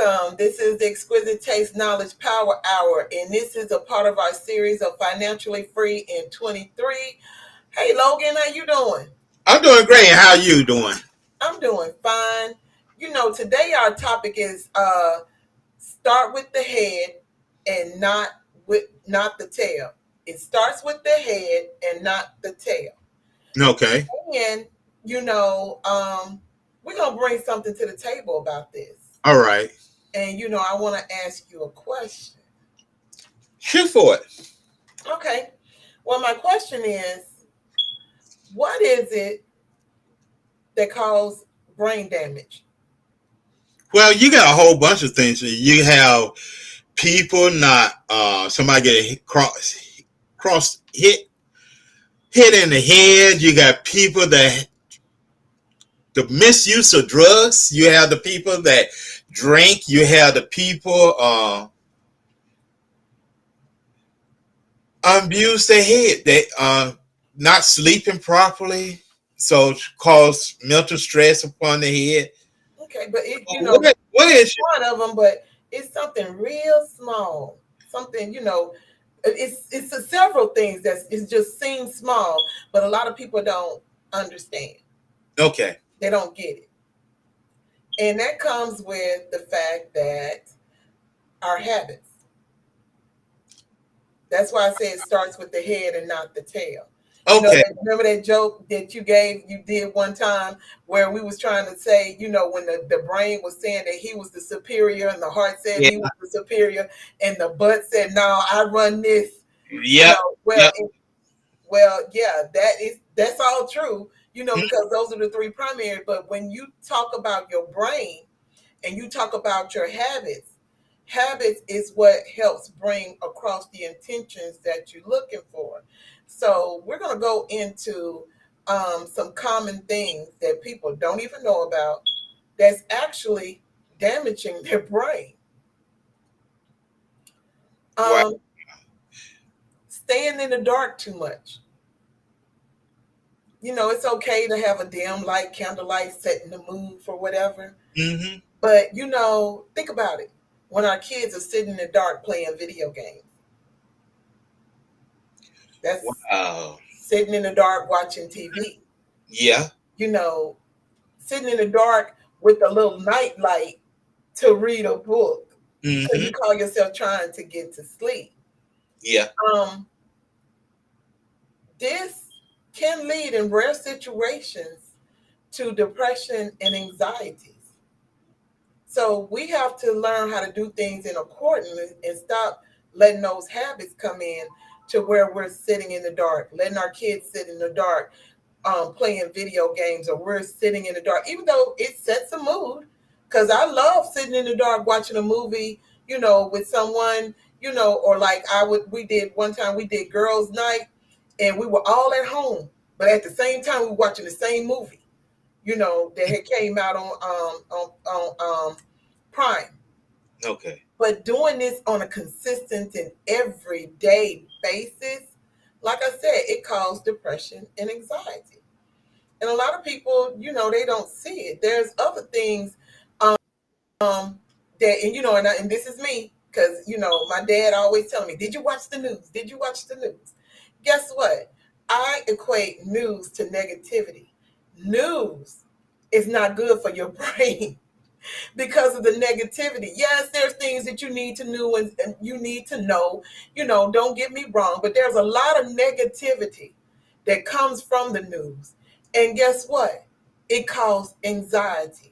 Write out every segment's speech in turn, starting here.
Welcome. This is the Exquisite Taste Knowledge Power Hour, and this is a part of our series of Financially Free in 23. Hey, Logan, how you doing? I'm doing great. How you doing? I'm doing fine. Today our topic is start with the head and not the tail. It starts with the head and not the tail. Okay. And you know, um, we're gonna bring something to the table about this. All right. And I want to ask you a question. Shoot for it. Okay. Well, my question is, what is it that causes brain damage? Well, you got a whole bunch of things. You have people not somebody get cross hit in the head. You got people that the misuse of drugs. You have the people that drink. You have the people abuse their head. They not sleeping properly, so cause mental stress upon the head. Okay, but What that's is one of them, but it's something real small. Something, it's several things that it just seems small, but a lot of people don't understand. okay? They don't get it. And that comes with the fact that our habits. That's why I say it starts with the head and not the tail. Okay. Remember that joke that you did one time where we was trying to say, when the brain was saying that he was the superior and the heart said Yeah. he was the superior and the butt said, no, I run this, Yep. Yep. yeah, that's all true, because those are the three primary. But when you talk about your brain and you talk about your habits is what helps bring across the intentions that you're looking for. So we're going to go into some common things that people don't even know about that's actually damaging their brain. Right. um, Staying in the dark too much. It's okay to have a dim light, candlelight, setting the mood for whatever. Mm-hmm. But think about it. When our kids are sitting in the dark playing video games, that's Wow. sitting in the dark watching TV. Yeah. You know, Sitting in the dark with a little night light to read a book because you Mm-hmm. call yourself trying to get to sleep. Yeah. Um, this can lead in rare situations to depression and anxieties. So we have to learn how to do things in accordance and stop letting those habits come in to where we're sitting in the dark, letting our kids sit in the dark, playing video games, or we're sitting in the dark, even though it sets a mood. Because I love sitting in the dark watching a movie, with someone, or like we did one time, we did girls' night, and we were all at home, but at the same time, we were watching the same movie, that had came out on Prime. Okay. But doing this on a consistent and everyday basis, like I said, it caused depression and anxiety. And a lot of people, they don't see it. There's other things that, and this is me, because my dad always tell me, "Did you watch the news? Did you watch the news?" Guess what? I equate news to negativity. News is not good for your brain because of the negativity. Yes, there's things that you need to know and you need to know. Don't get me wrong, but there's a lot of negativity that comes from the news. And guess what? It caused anxiety.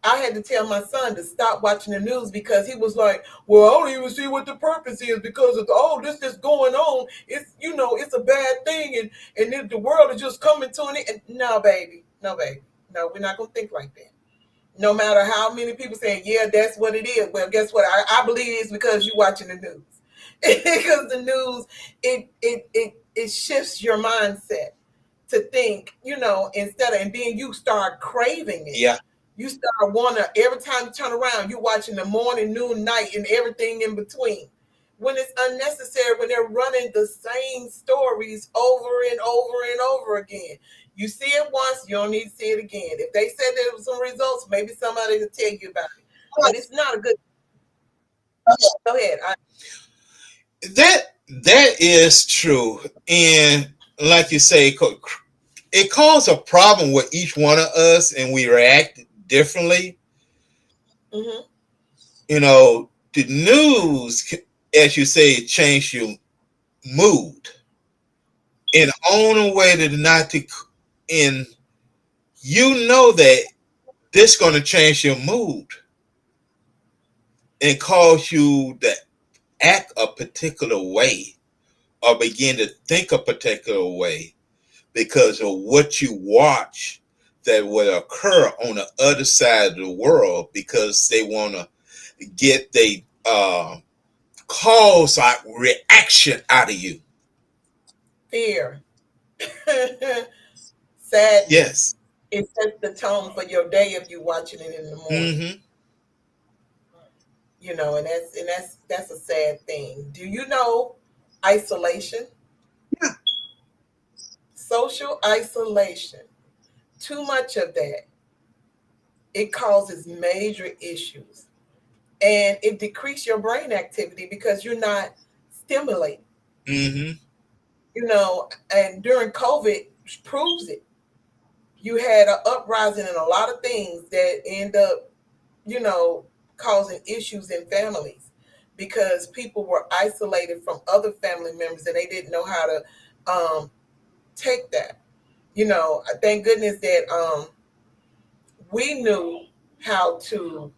I had to tell my son to stop watching the news because he was like, "Well, I don't even see what the purpose is because of all this that's going on. It's a bad thing, and the world is just coming to an end." No, baby, no, baby, no, we're not gonna think like that. No matter how many people saying, "Yeah, that's what it is." Well, guess what? I believe it's because you're watching the news. Because the news, it shifts your mindset to think, instead of, and then you start craving it. Yeah. You start wanting every time you turn around, you're watching the morning, noon, night, and everything in between. When it's unnecessary, when they're running the same stories over and over and over again. You see it once, you don't need to see it again. If they said there was some results, maybe somebody will tell you about it. but it's not a good. Go ahead. That is true, and like you say, it caused a problem with each one of us, and we react differently. Mhm. The news, as you say, changed your mood, and the only way to not to, and that this going to change your mood and cause you to act a particular way or begin to think a particular way because of what you watch that will occur on the other side of the world because they want to get the cause like reaction out of you. Fear, sadness. Yes. It sets the tone for your day if you watching it in the morning. Mm-hmm. And that's a sad thing. Do you know isolation? Yeah. Social isolation. Too much of that. It causes major issues. And it decreases your brain activity because you're not stimulated. Mm-hmm. And during COVID proves it. You had an uprising in a lot of things that end up, you know, causing issues in families because people were isolated from other family members and they didn't know how to take that. Thank goodness that we knew how to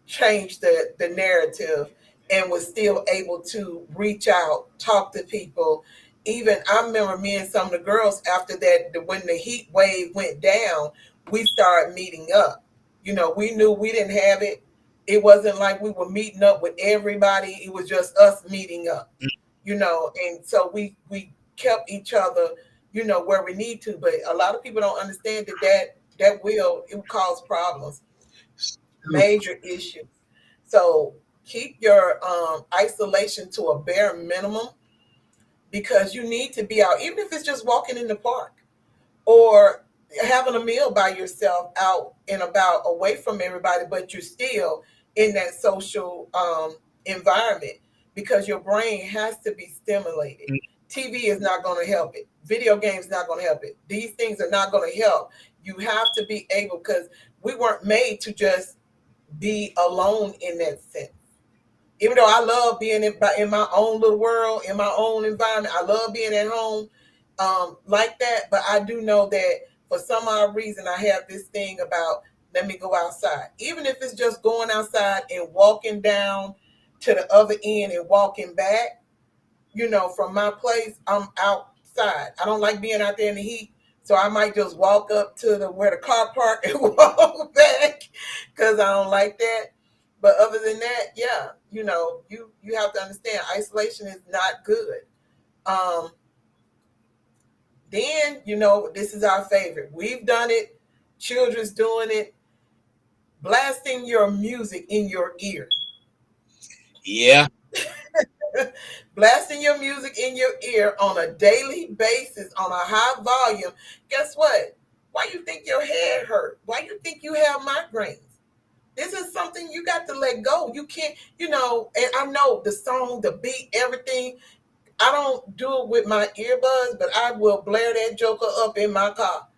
change the narrative and was still able to reach out, talk to people. Even I remember me and some of the girls after that, when the heat wave went down, we started meeting up. We knew we didn't have it. It wasn't like we were meeting up with everybody. It was just us meeting up. And so we kept each other, where we need to. But a lot of people don't understand that will cause problems, major issues. So keep your isolation to a bare minimum because you need to be out, even if it's just walking in the park or having a meal by yourself out and about away from everybody, but you're still in that social environment because your brain has to be stimulated. TV is not going to help it. Video games not going to help it. These things are not going to help. You have to be able because we weren't made to just be alone in that sense. Even though I love being in my own little world, in my own environment, I love being at home like that. But I do know that for some odd reason, I have this thing about let me go outside. Even if it's just going outside and walking down to the other end and walking back, from my place, I'm outside. I don't like being out there in the heat. So I might just walk up to where the car park and walk back because I don't like that. But other than that, yeah, you have to understand isolation is not good. Um, then this is our favorite. We've done it. Children's doing it. Blasting your music in your ear. Yeah. Blasting your music in your ear on a daily basis on a high volume. Guess what? Why you think your head hurt? Why you think you have migraines? This is something you got to let go. You can't, and I know the song, the beat, everything. I don't do it with my earbuds, but I will blare that joker up in my car,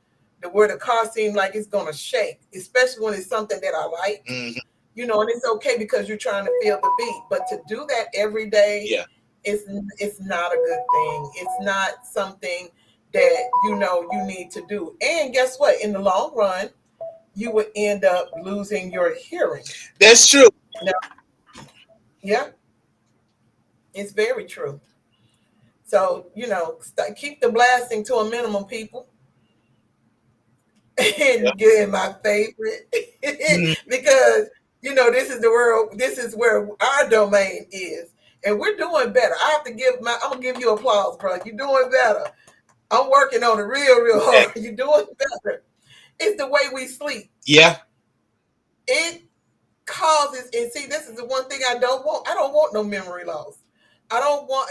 where the car seems like it's gonna shake, especially when it's something that I like. Mm-hmm. And it's okay because you're trying to feel the beat. But to do that every day, Yeah. it's not a good thing. It's not something that you need to do. And guess what? In the long run, you would end up losing your hearing. That's true. Now, yeah, it's very true. So keep the blasting to a minimum, people. Yeah. And get my favorite Mm-hmm. because this is the world. This is where our domain is, and we're doing better. I'm gonna give you applause, bro. You're doing better. I'm working on it real hard. You're doing better. It's the way we sleep. Yeah. It causes, and see, this is the one thing I don't want. I don't want no memory loss. I don't want,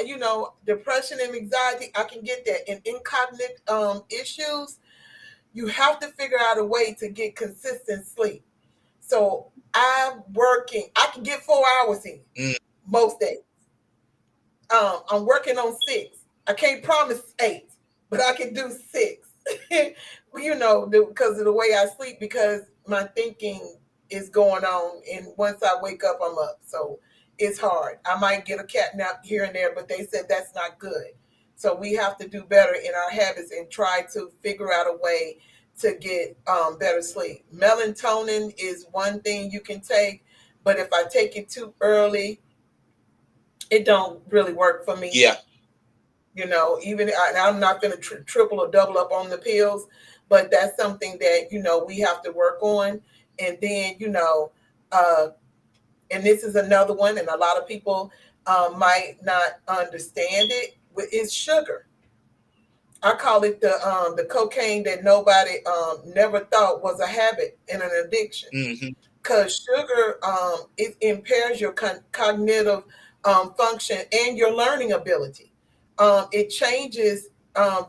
depression and anxiety. I can get that. And incognitive issues, you have to figure out a way to get consistent sleep. So I'm working. I can get 4 hours in Mm. most days. I'm working on 6. I can't promise 8, but I can do 6. Because of the way I sleep, because my thinking is going on, and once I wake up, I'm up. So it's hard. I might get a cat nap here and there, but they said that's not good. So we have to do better in our habits and try to figure out a way to get better sleep. Melatonin is one thing you can take, but if I take it too early, it don't really work for me. Yeah. Even I'm not going to triple or double up on the pills, but that's something that we have to work on. And then uh, and this is another one, and a lot of people might not understand it. Is sugar. I call it the cocaine that nobody never thought was a habit and an addiction, Hmm. because sugar it impairs your cognitive function and your learning ability. It changes.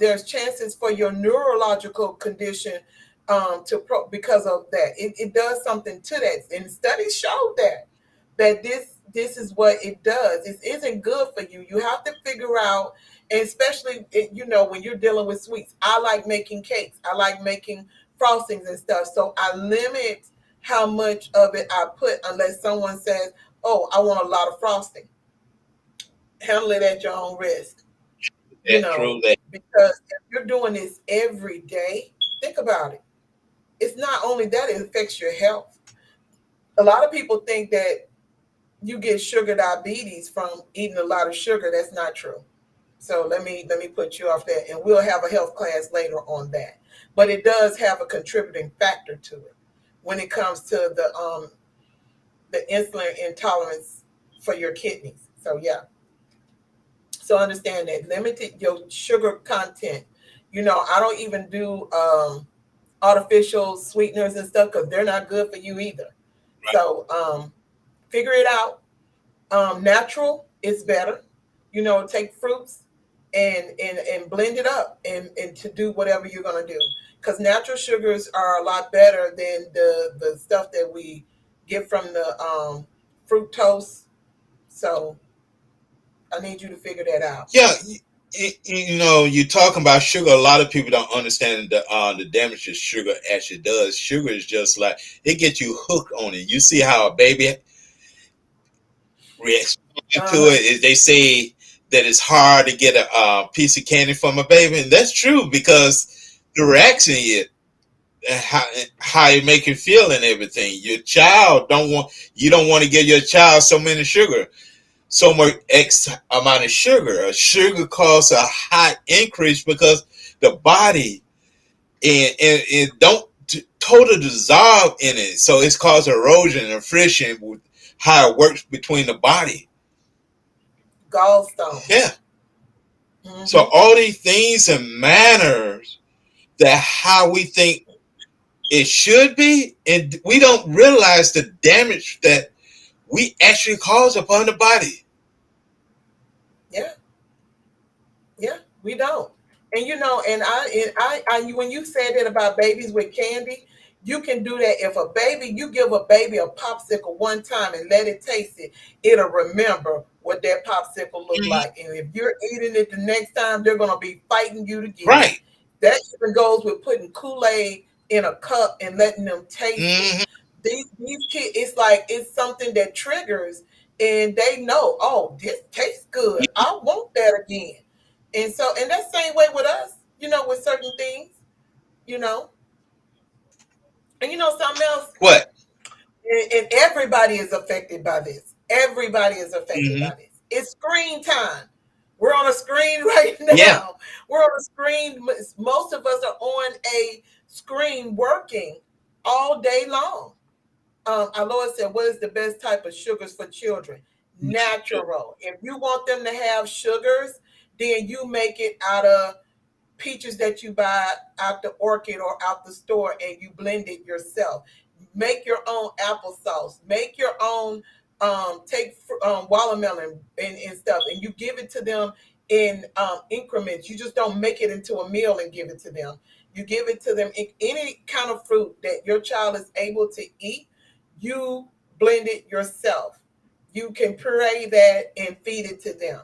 There's chances for your neurological condition because of that. It does something to that, and studies show that this is what it does. It isn't good for you. You have to figure out, and especially when you're dealing with sweets. I like making cakes. I like making frostings and stuff. So I limit how much of it I put unless someone says, "Oh, I want a lot of frosting." Handle it at your own risk, That's true. That because if you're doing this every day, think about it. It's not only that, it affects your health. A lot of people think that you get sugar diabetes from eating a lot of sugar. That's not true. So let me put you off that, and we'll have a health class later on that. But it does have a contributing factor to it when it comes to the insulin intolerance for your kidneys. So yeah, so understand that limited your sugar content. I don't even do artificial sweeteners and stuff because they're not good for you either. So figure it out. Natural is better. Take fruits and blend it up and to do whatever you're gonna do. Because natural sugars are a lot better than the stuff that we get from the fructose. So I need you to figure that out. yeah. You talking about sugar. A lot of people don't understand the damage that sugar actually does. Sugar is just like it gets you hooked on it. You see how a baby reacts to Uh-huh. it. They say that it's hard to get a piece of candy from a baby, and that's true because the reaction is how it make you feel and everything. Your child don't want you don't want to give your child so many sugar, so much X amount of sugar. Sugar causes a high increase because the body and it don't totally dissolve in it, so it's caused erosion and friction with how it works between the body. Yeah. Gallstones. So Hmm. all these things and manners that how we think it should be, and we don't realize the damage that we actually cause upon the body. Yeah, yeah, we don't. And when you said that about babies with candy, you can do that. If a baby, you give a baby a popsicle one time and let it taste it, it'll remember what that popsicle looked Mhm. like. And if you're eating it the next time, they're gonna be fighting you to get it. Right. That even goes with putting Kool-Aid in a cup and letting them taste it. Hmm. These kids, it's like it's something that triggers, and they know, oh, this tastes good. I want that again. And that's the same way with us, with certain things, you know. And something else, What? and everybody is affected by this. Everybody is affected Hmm. by this. It's screen time. We're on a screen right Yeah. now. We're on a screen. Most of us are on a screen working all day long. Alois said, "What is the best type of sugars for children? Natural. If you want them to have sugars, then you make it out of peaches that you buy out the orchard or out the store, and you blend it yourself. Make your own applesauce. Make your own. Take watermelon and stuff, and you give it to them in increments. You just don't make it into a meal and give it to them. You give it to them in any kind of fruit that your child is able to eat. You blend it yourself. You can puree that and feed it to them.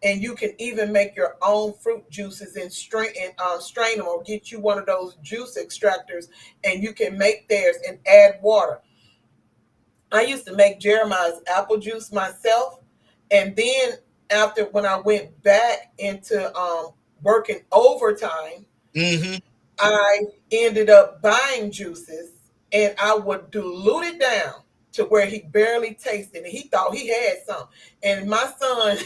And you can even make your own fruit juices and strain them, or get you one of those juice extractors, and you can make theirs and add water. I used to make Jeremiah's apple juice myself, and then after when I went back into working overtime, Mm-hmm. I ended up buying juices, and I would dilute it down to where he barely tasted it. He thought he had some. And my son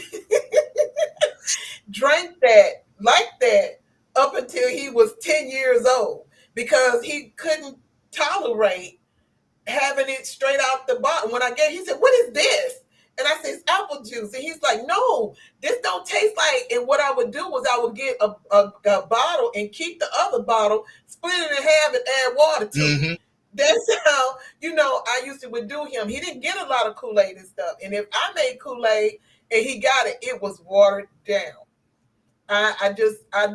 drank that like that up until he was 10 years old, because he couldn't tolerate having it straight out the bottle. When I gave, he said, "What is this?" And I said, "It's apple juice." And he's like, "No, this don't taste like." And what I would do was I would get a bottle and keep the other bottle, split it in half, and add water to it. Mm-hmm. That's how, I used to would do him. He didn't get a lot of Kool-Aid and stuff. And if I made Kool-Aid and he got it, it was watered down. I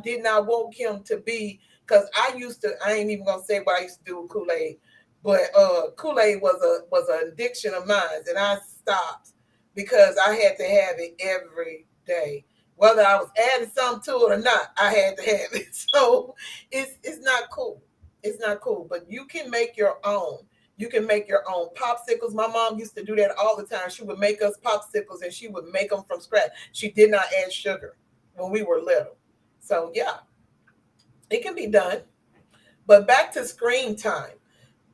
did not want him to be, because I ain't even gonna say what I used to do with Kool-Aid, but Kool-Aid was an addiction of mine, and I stopped because I had to have it every day. Whether I was adding something to it or not, I had to have it. So it's not cool. It's not cool. But you can make your own. You can make your own popsicles. My mom used to do that all the time. She would make us popsicles, and she would make them from scratch. She did not add sugar when we were little. So yeah, it can be done. But back to screen time.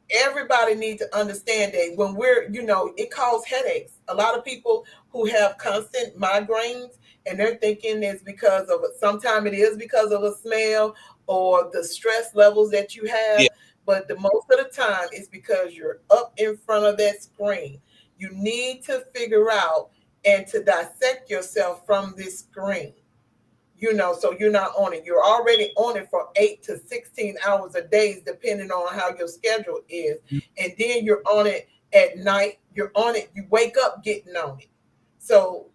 Everybody needs to understand that when it causes headaches. A lot of people who have constant migraines, and they're thinking it's because of it. Sometimes it is because of a smell or the stress levels that you Yeah. have. But the most of the time it's because you're up in front of that screen. You need to figure out and to dissect yourself from this screen. So you're not on it. You're already on it for 8 to 16 hours a day, depending on how your schedule is. And then you're on it at night. You're on it. You wake up getting on it. So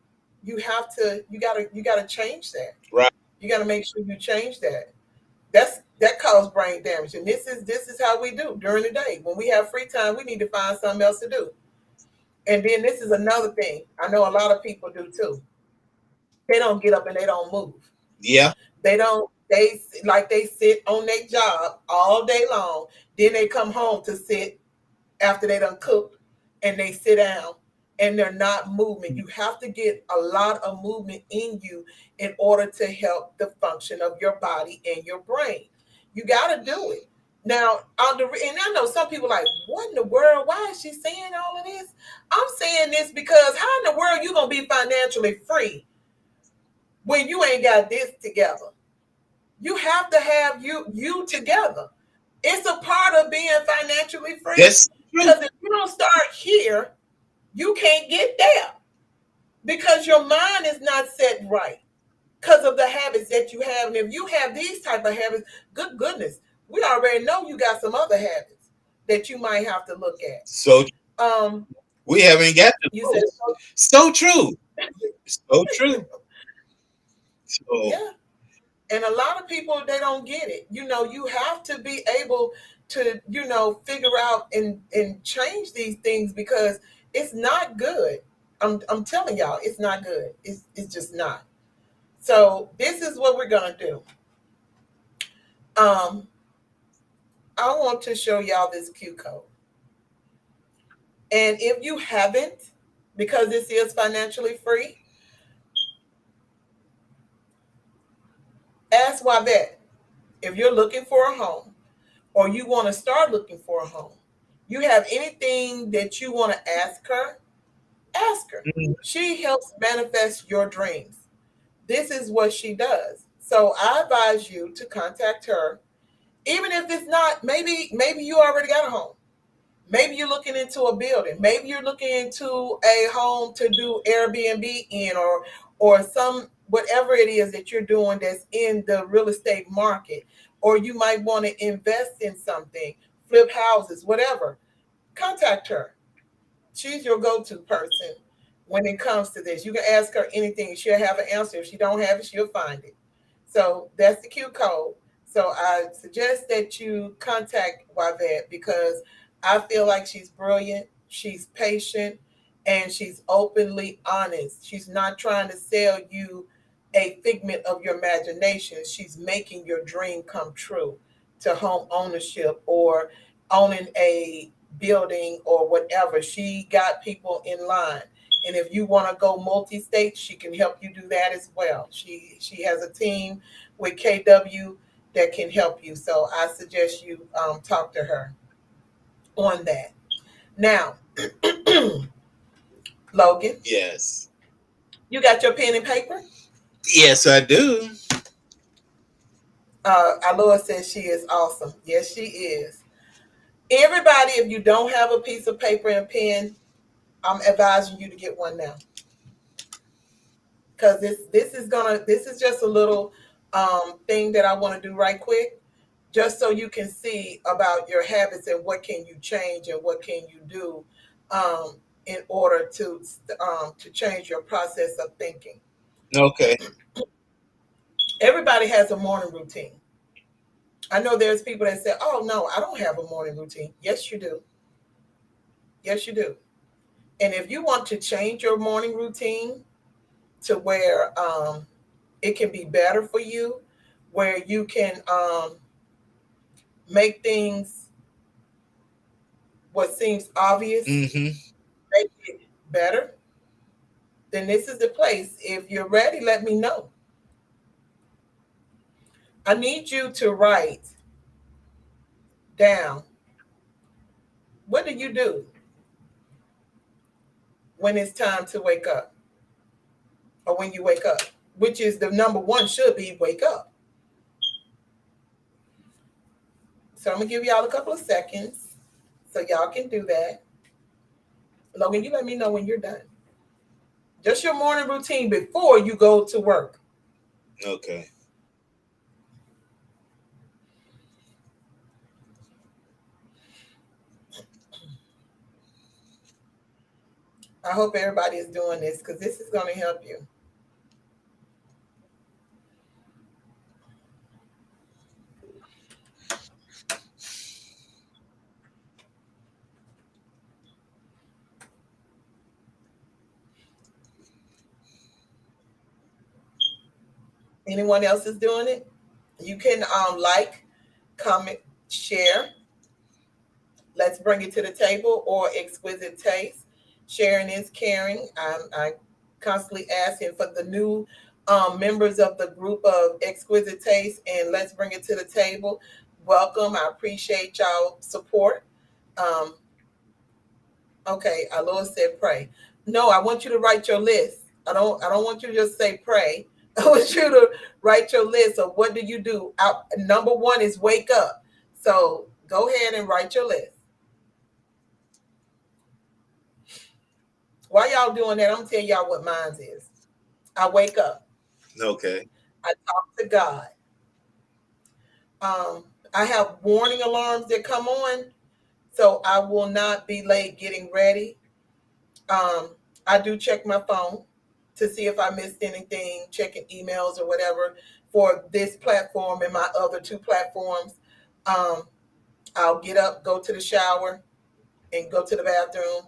you gotta change that. Right. You gotta make sure you change that. That causes brain damage. And this is how we do during the day. When we have free time, we need to find something else to do. And then this is another thing. I know a lot of people do too. They don't get up and they don't move. Yeah. They don't. They sit on their job all day long. Then they come home to sit after they done cooked, and they sit down and they're not moving. You have to get a lot of movement in you in order to help the function of your body and your brain. You got to do it. Now, and I know some people are like, what in the world? Why is she saying all of this? I'm saying this because how in the world you gonna be financially free when you ain't got this together? You have to have you together. It's a part of being financially free. That's true. Because if you don't start here, you can't get there, because your mind is not set right because of the habits that you have. And if you have these type of habits, good goodness, we already know you got some other habits that you might have to look at. So Um, we haven't got to you said, know. So true. So true. So yeah. And a lot of people, they don't get it. You have to be able to, figure out and change these things, because it's not good. I'm telling y'all, it's not good. It's just not. So this is what we're gonna do. Um, I want to show y'all this Q code. And if you haven't, because this is financially free, ask Wavette. If you're looking for a home, or you want to start looking for a home, you have anything that you want to ask her. mhm. She helps manifest your dreams. This is what she does. So I advise you to contact her, even if it's not, maybe you already got a home. Maybe you're looking into a building. Maybe you're looking into a home to do Airbnb in, or some whatever it is that you're doing that's in the real estate market. Or you might want to invest in something, flip houses, whatever. Contact her. She's your go-to person when it comes to this. You can ask her anything. She'll have an answer. If she don't have it, she'll find it. So that's the Q code. So I suggest that you contact Wavette, because I feel like she's brilliant. she's patient, and she's openly honest. She's not trying to sell you a figment of your imagination. She's making your dream come true to home ownership or owning a building or whatever. She got people in line. And if you want to go multi-state, she can help you do that as well. She has a team with KW that can help you. So I suggest you talk to her on that. Now, Logan, Yes. you got your pen and paper? Yes, I do. Aloha says she is awesome. Yes, she is. Everybody, if you don't have a piece of paper and pen, I'm advising you to get one now. Because this is just a little thing that I want to do right quick, just so you can see about your habits and what can you change and what can you do in order to change your process of thinking. Okay. Everybody has a morning routine. I know there's people that say, "Oh no, I don't have a morning routine." Yes, you do. Yes, you do. And if you want to change your morning routine to where it can be better for you, where you can make things what seems obvious, Mm-hmm. make it better, then this is the place. If you're ready, let me know. I need you to write down, what do you do when it's time to wake up or when you wake up, which is the number one should be wake up. So I'm going to give y'all a couple of seconds so y'all can do that. Logan, you let me know when you're done. Just your morning routine before you go to work. Okay. I hope everybody is doing this because this is going to help you. Anyone else is doing it? You can like, comment, share. Let's bring it to the table or exquisite taste. Sharing is caring. I constantly asking for the new members of the group of exquisite taste and let's bring it to the table. Welcome. I appreciate y'all support. Um, okay, Aloha said pray. No, I want you to write your list. I don't want you to just say pray. I want you to write your list of what do you do. Number one is wake up. So go ahead and write your list. While y'all doing that, I'm gonna tell y'all what mine is. I wake up. Okay. I talk to God. I have warning alarms that come on, so I will not be late getting ready. Um, I do check my phone to see if I missed anything, checking emails or whatever for this platform and my other two platforms. Um, I'll get up, go to the shower, and go to the bathroom,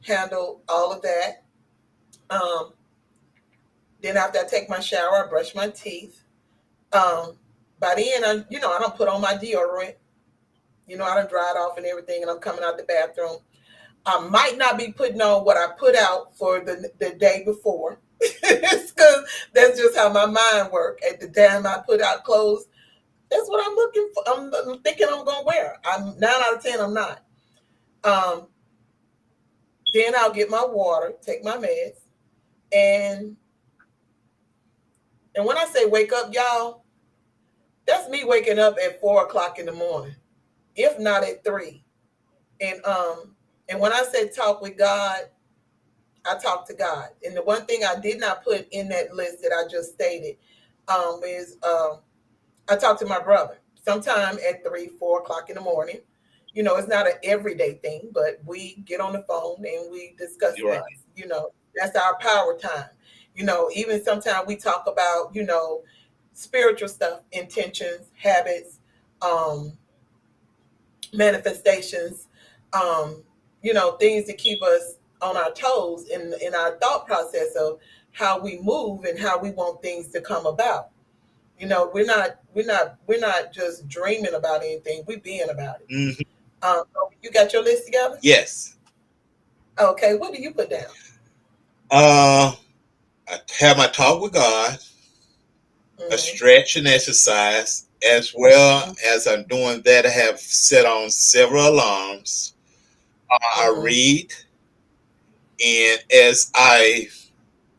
handle all of that. Um, then after I take my shower, I brush my teeth. Um, by then, I don't put on my deodorant. I don't dry it off and everything, and I'm coming out the bathroom. I might not be putting on what I put out for the day before. Because that's just how my mind works. At the time I put out clothes, that's what I'm looking for. I'm thinking I'm going to wear. I'm 9 out of 10, I'm not. Um, then I'll get my water, take my meds, and when I say wake up, y'all, that's me waking up at 4 o'clock in the morning, if not at 3. And when I say talk with God, I talk to God. And the one thing I did not put in that list that I just stated is I talk to my brother sometime at 3, 4 o'clock in the morning. It's not an everyday thing, but we get on the phone and we discuss You're right. things. That's our power time. Even sometimes we talk about, spiritual stuff, intentions, habits, um, manifestations, um, things to keep us on our toes in our thought process of how we move and how we want things to come about. We're not just dreaming about anything. We're being about it. Hmm. You got your list together? Yes. Okay, what do you put down? Uh, I have my talk with God, a Mm-hmm. stretch and exercise, as well as I'm doing that. I have set on several alarms. I Mm-hmm. read, and as I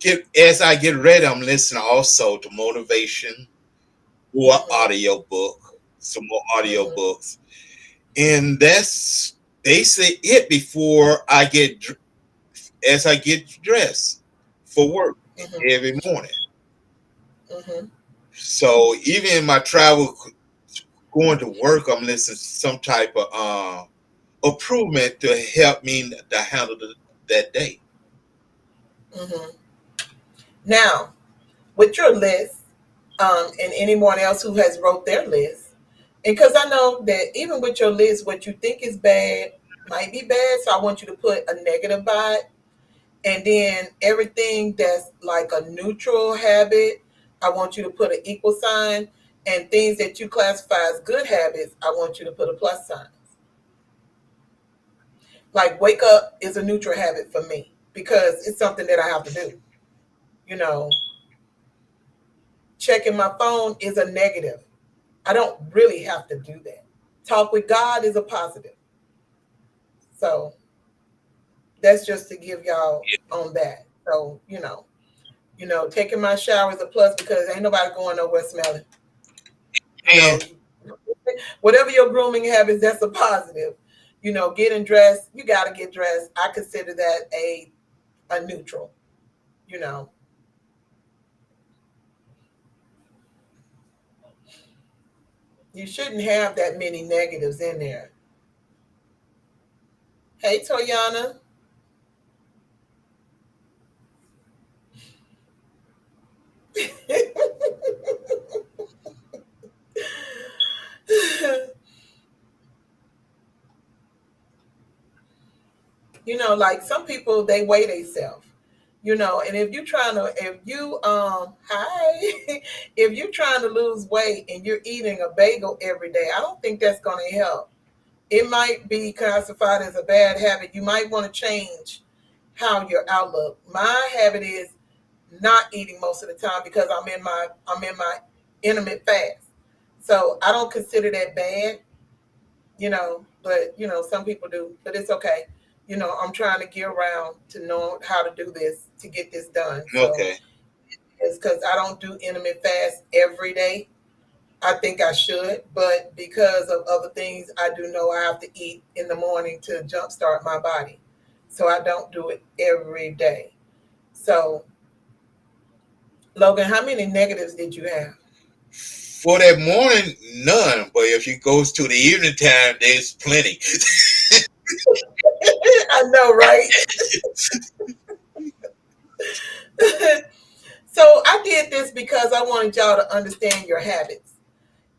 get ready, I'm listening also to motivation or Mm-hmm. audio book, some more audio Mm-hmm. books, and that's basically it before as I get dressed for work Mm-hmm. every morning. Mm-hmm. So even in my travel going to work, I'm listening to some type of improvement to help me to handle that day. Mm-hmm. Now, with your list, and anyone else who has wrote their list, and because I know that even with your list, what you think is bad might be bad, so I want you to put a negative by it, and then everything that's like a neutral habit, I want you to put an equal sign, and things that you classify as good habits, I want you to put a plus sign. Like wake up is a neutral habit for me because it's something that I have to do. You know, checking my phone is a negative. I don't really have to do that. Talk with God is a positive. So that's just to give y'all on that. So, taking my shower is a plus because ain't nobody going nowhere smelling. You And know, whatever your grooming habits, that's a positive. Getting dressed, you got to get dressed. I consider that a neutral. You know, you shouldn't have that many negatives in there. Hey, Toyana. Like some people, they weigh themselves. And if you hi, if you're trying to lose weight and you're eating a bagel every day, I don't think that's going to help. It might be classified as a bad habit. You might want to change how your outlook. My habit is not eating most of the time because I'm in my intermittent fast. So I don't consider that bad, but some people do, but it's okay. I'm trying to get around to know how to do this to get this done. So okay, it's because I don't do intermittent fast every day. I think I should, but because of other things, I do know I have to eat in the morning to jumpstart my body. So I don't do it every day. So, Logan, how many negatives did you have? for that morning, none. But if you goes to the evening time, there's plenty. I know, right? So I did this because I wanted y'all to understand your habits.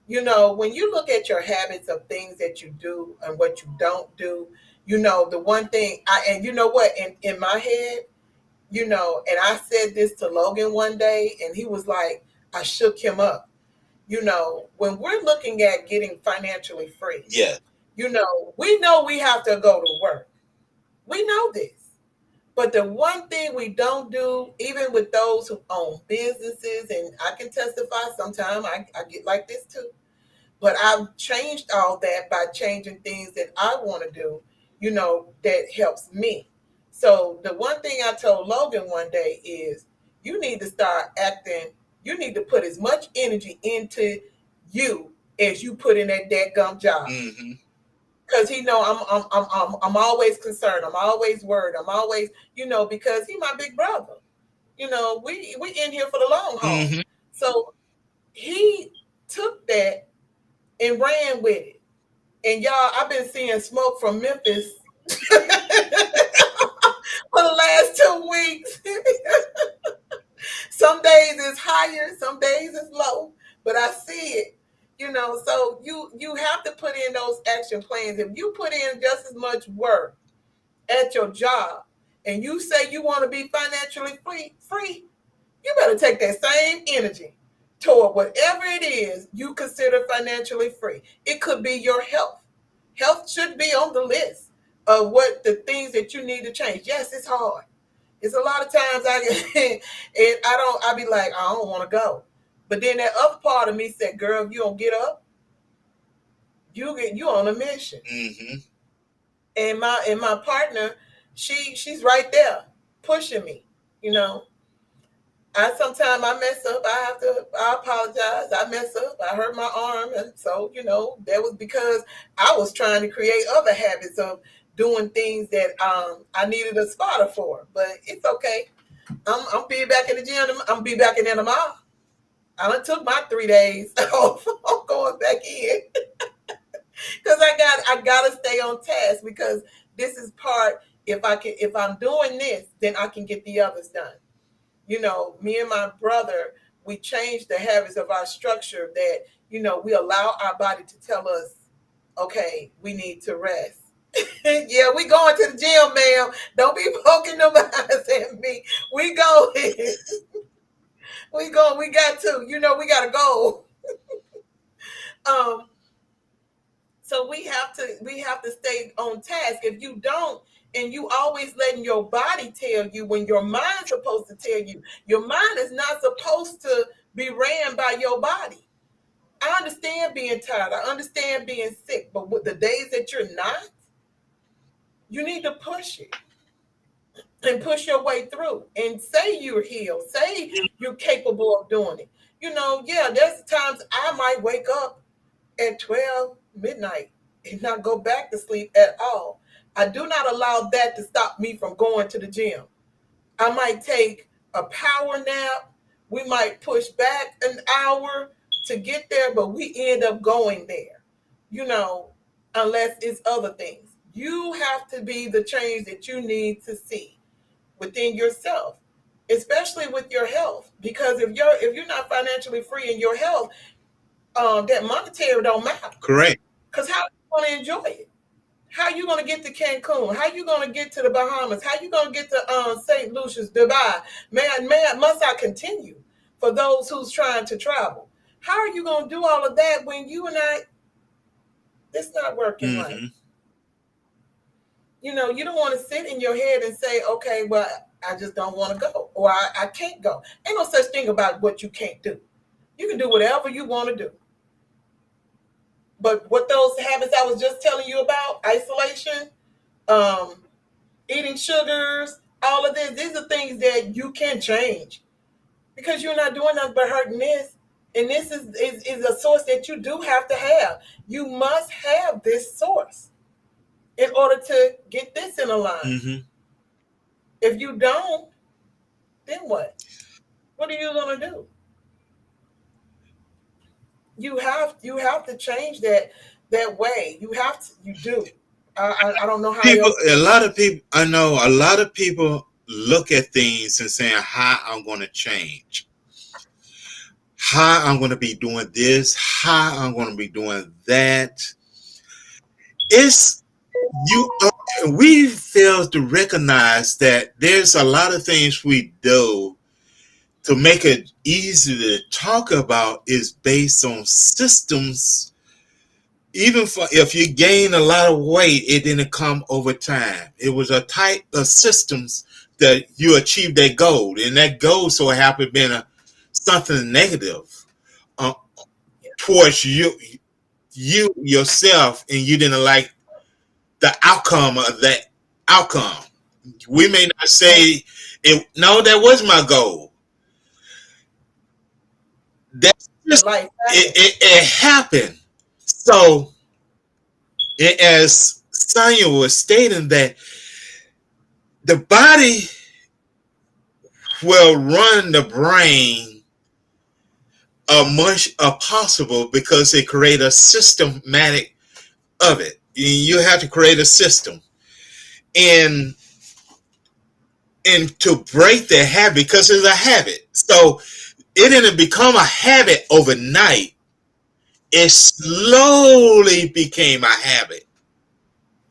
When you look at your habits of things that you do and what you don't do, the one thing and you know what, in my head, and I said this to Logan one day, and he was like, I shook him up. When we're looking at getting financially free, Yeah. we know we have to go to work. We know this. But the one thing we don't do, even with those who own businesses, and I can testify sometimes I get like this too, but I've changed all that by changing things that I want to do, that helps me. So the one thing I told Logan one day is you need to start acting, you need to put as much energy into you as you put in that gum job. Hmm. Because he know I'm always concerned. I'm always worried. I'm always, because he my big brother. We in here for the long haul. Hmm. So he took that and ran with it. And y'all, I've been seeing smoke from Memphis for the last 2 weeks. Some days it's higher, some days it's low, but I see it. So you have to put in those action plans. If you put in just as much work at your job and you say you want to be financially free, you better take that same energy toward whatever it is you consider financially free. It could be your health. Health should be on the list of what the things that you need to change. Yes, it's hard. It's a lot of times I be like, I don't want to go. But then that other part of me said, girl, if you don't get up, you on a mission. Mm-hmm. And my partner, she's right there pushing me, you know. Sometimes I mess up. I apologize. I mess up. I hurt my arm. And so, that was because I was trying to create other habits of doing things that I needed a spotter for. But it's okay. I'm be back in the gym. I'm be back in there tomorrow. I done took my 3 days off. I'm going back in. Because I gotta stay on task, because this is part, if I'm doing this, then I can get the others done. Me and my brother, we changed the habits of our structure that, we allow our body to tell us, okay, we need to rest. Yeah, we going to the gym, ma'am. Don't be poking them eyes at me. We going. We going. We got to. We got to go. So we have to stay on task. If you don't, and you always letting your body tell you when your mind's supposed to tell you, your mind is not supposed to be ran by your body. I understand being tired. I understand being sick. But with the days that you're not, you need to push it and push your way through and say you're healed. Say you're capable of doing it. There's times I might wake up at 12 midnight and not go back to sleep at all. I do not allow that to stop me from going to the gym. I might take a power nap. We might push back an hour to get there, but we end up going there, unless it's other things. You have to be the change that you need to see within yourself, especially with your health. Because if you're not financially free in your health, that monetary don't matter. Correct. Because how are you going to enjoy it? How are you going to get to Cancun? How are you going to get to the Bahamas? How are you going to get to St. Lucia's, Dubai? Must I continue for those who's trying to travel? How are you going to do all of that when you and I, it's not working right? You don't want to sit in your head and say, okay, well, I just don't want to go, or I can't go. Ain't no such thing about what you can't do. You can do whatever you want to do. But what those habits I was just telling you about, isolation, eating sugars, all of this, these are things that you can change, because you're not doing nothing but hurting this. And this is a source that you do have to have. You must have this source in order to get this in a line. Mm-hmm. If you don't, then what? What are you going to do? You have to change that way. You do. I don't know how I know a lot of people look at things and saying, how I'm going to change, how I'm going to be doing this, how I'm going to be doing that. We fail to recognize that there's a lot of things we do to make it easy to talk about is based on systems. Even if you gain a lot of weight, it didn't come over time. It was a type of systems that you achieved that goal, and that goal so happened being something negative towards you yourself, and you didn't like the outcome of that outcome. We may not say it. No, that was my goal. That's just it happened. So, as Sonia was stating, that the body will run the brain as much as possible because they create a systematic of it. You have to create a system, and to break the habit, because it's a habit. So it didn't become a habit overnight. It slowly became a habit.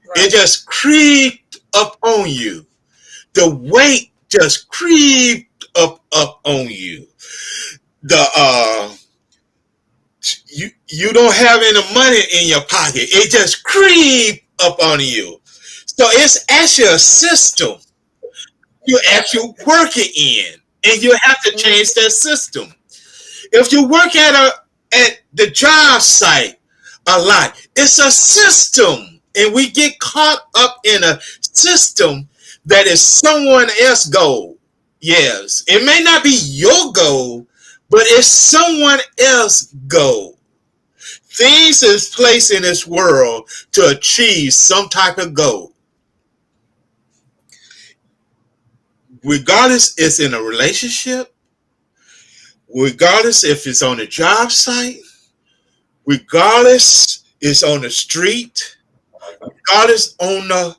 Right. It just creeped up on you. The weight just creeped up on you. The you don't have any money in your pocket. It just creep up on you. So it's actually a system you're actually working in, and you have to change that system. If you work at the job site a lot, it's a system, and we get caught up in a system that is someone else's goal. Yes, it may not be your goal, but it's someone else's goal. Things is placed in this world to achieve some type of goal. Regardless it's in a relationship, regardless if it's on a job site, regardless it's on the street, regardless on the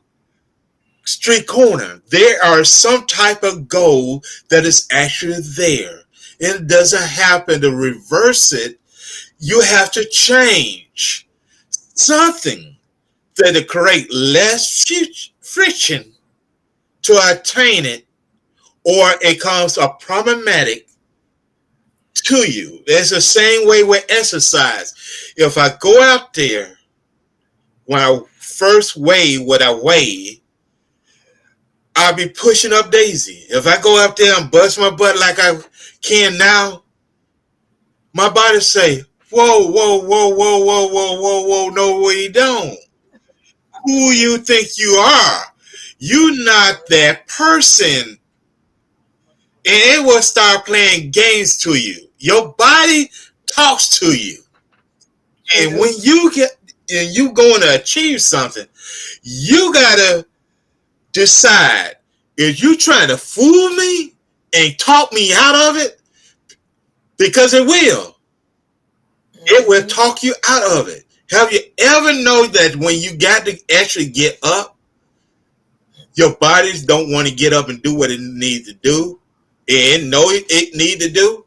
street corner, there are some type of goal that is actually there. It doesn't happen to reverse it. You have to change something that will create less friction to attain it, or it comes a problematic to you. It's the same way with exercise. If I go out there, when I first weigh what I weigh, I'll be pushing up Daisy. If I go up there and bust my butt like I can now, my body say, whoa, whoa, whoa, whoa, whoa, whoa, whoa, whoa, no, we don't. Who you think you are? You're not that person. And it will start playing games to you. Your body talks to you. And when you going to achieve something, you gotta decide, if you trying to fool me and talk me out of it, because it will talk you out of it. Have you ever know that when you got to actually get up, your bodies don't want to get up and do what it needs to do and know it need to do?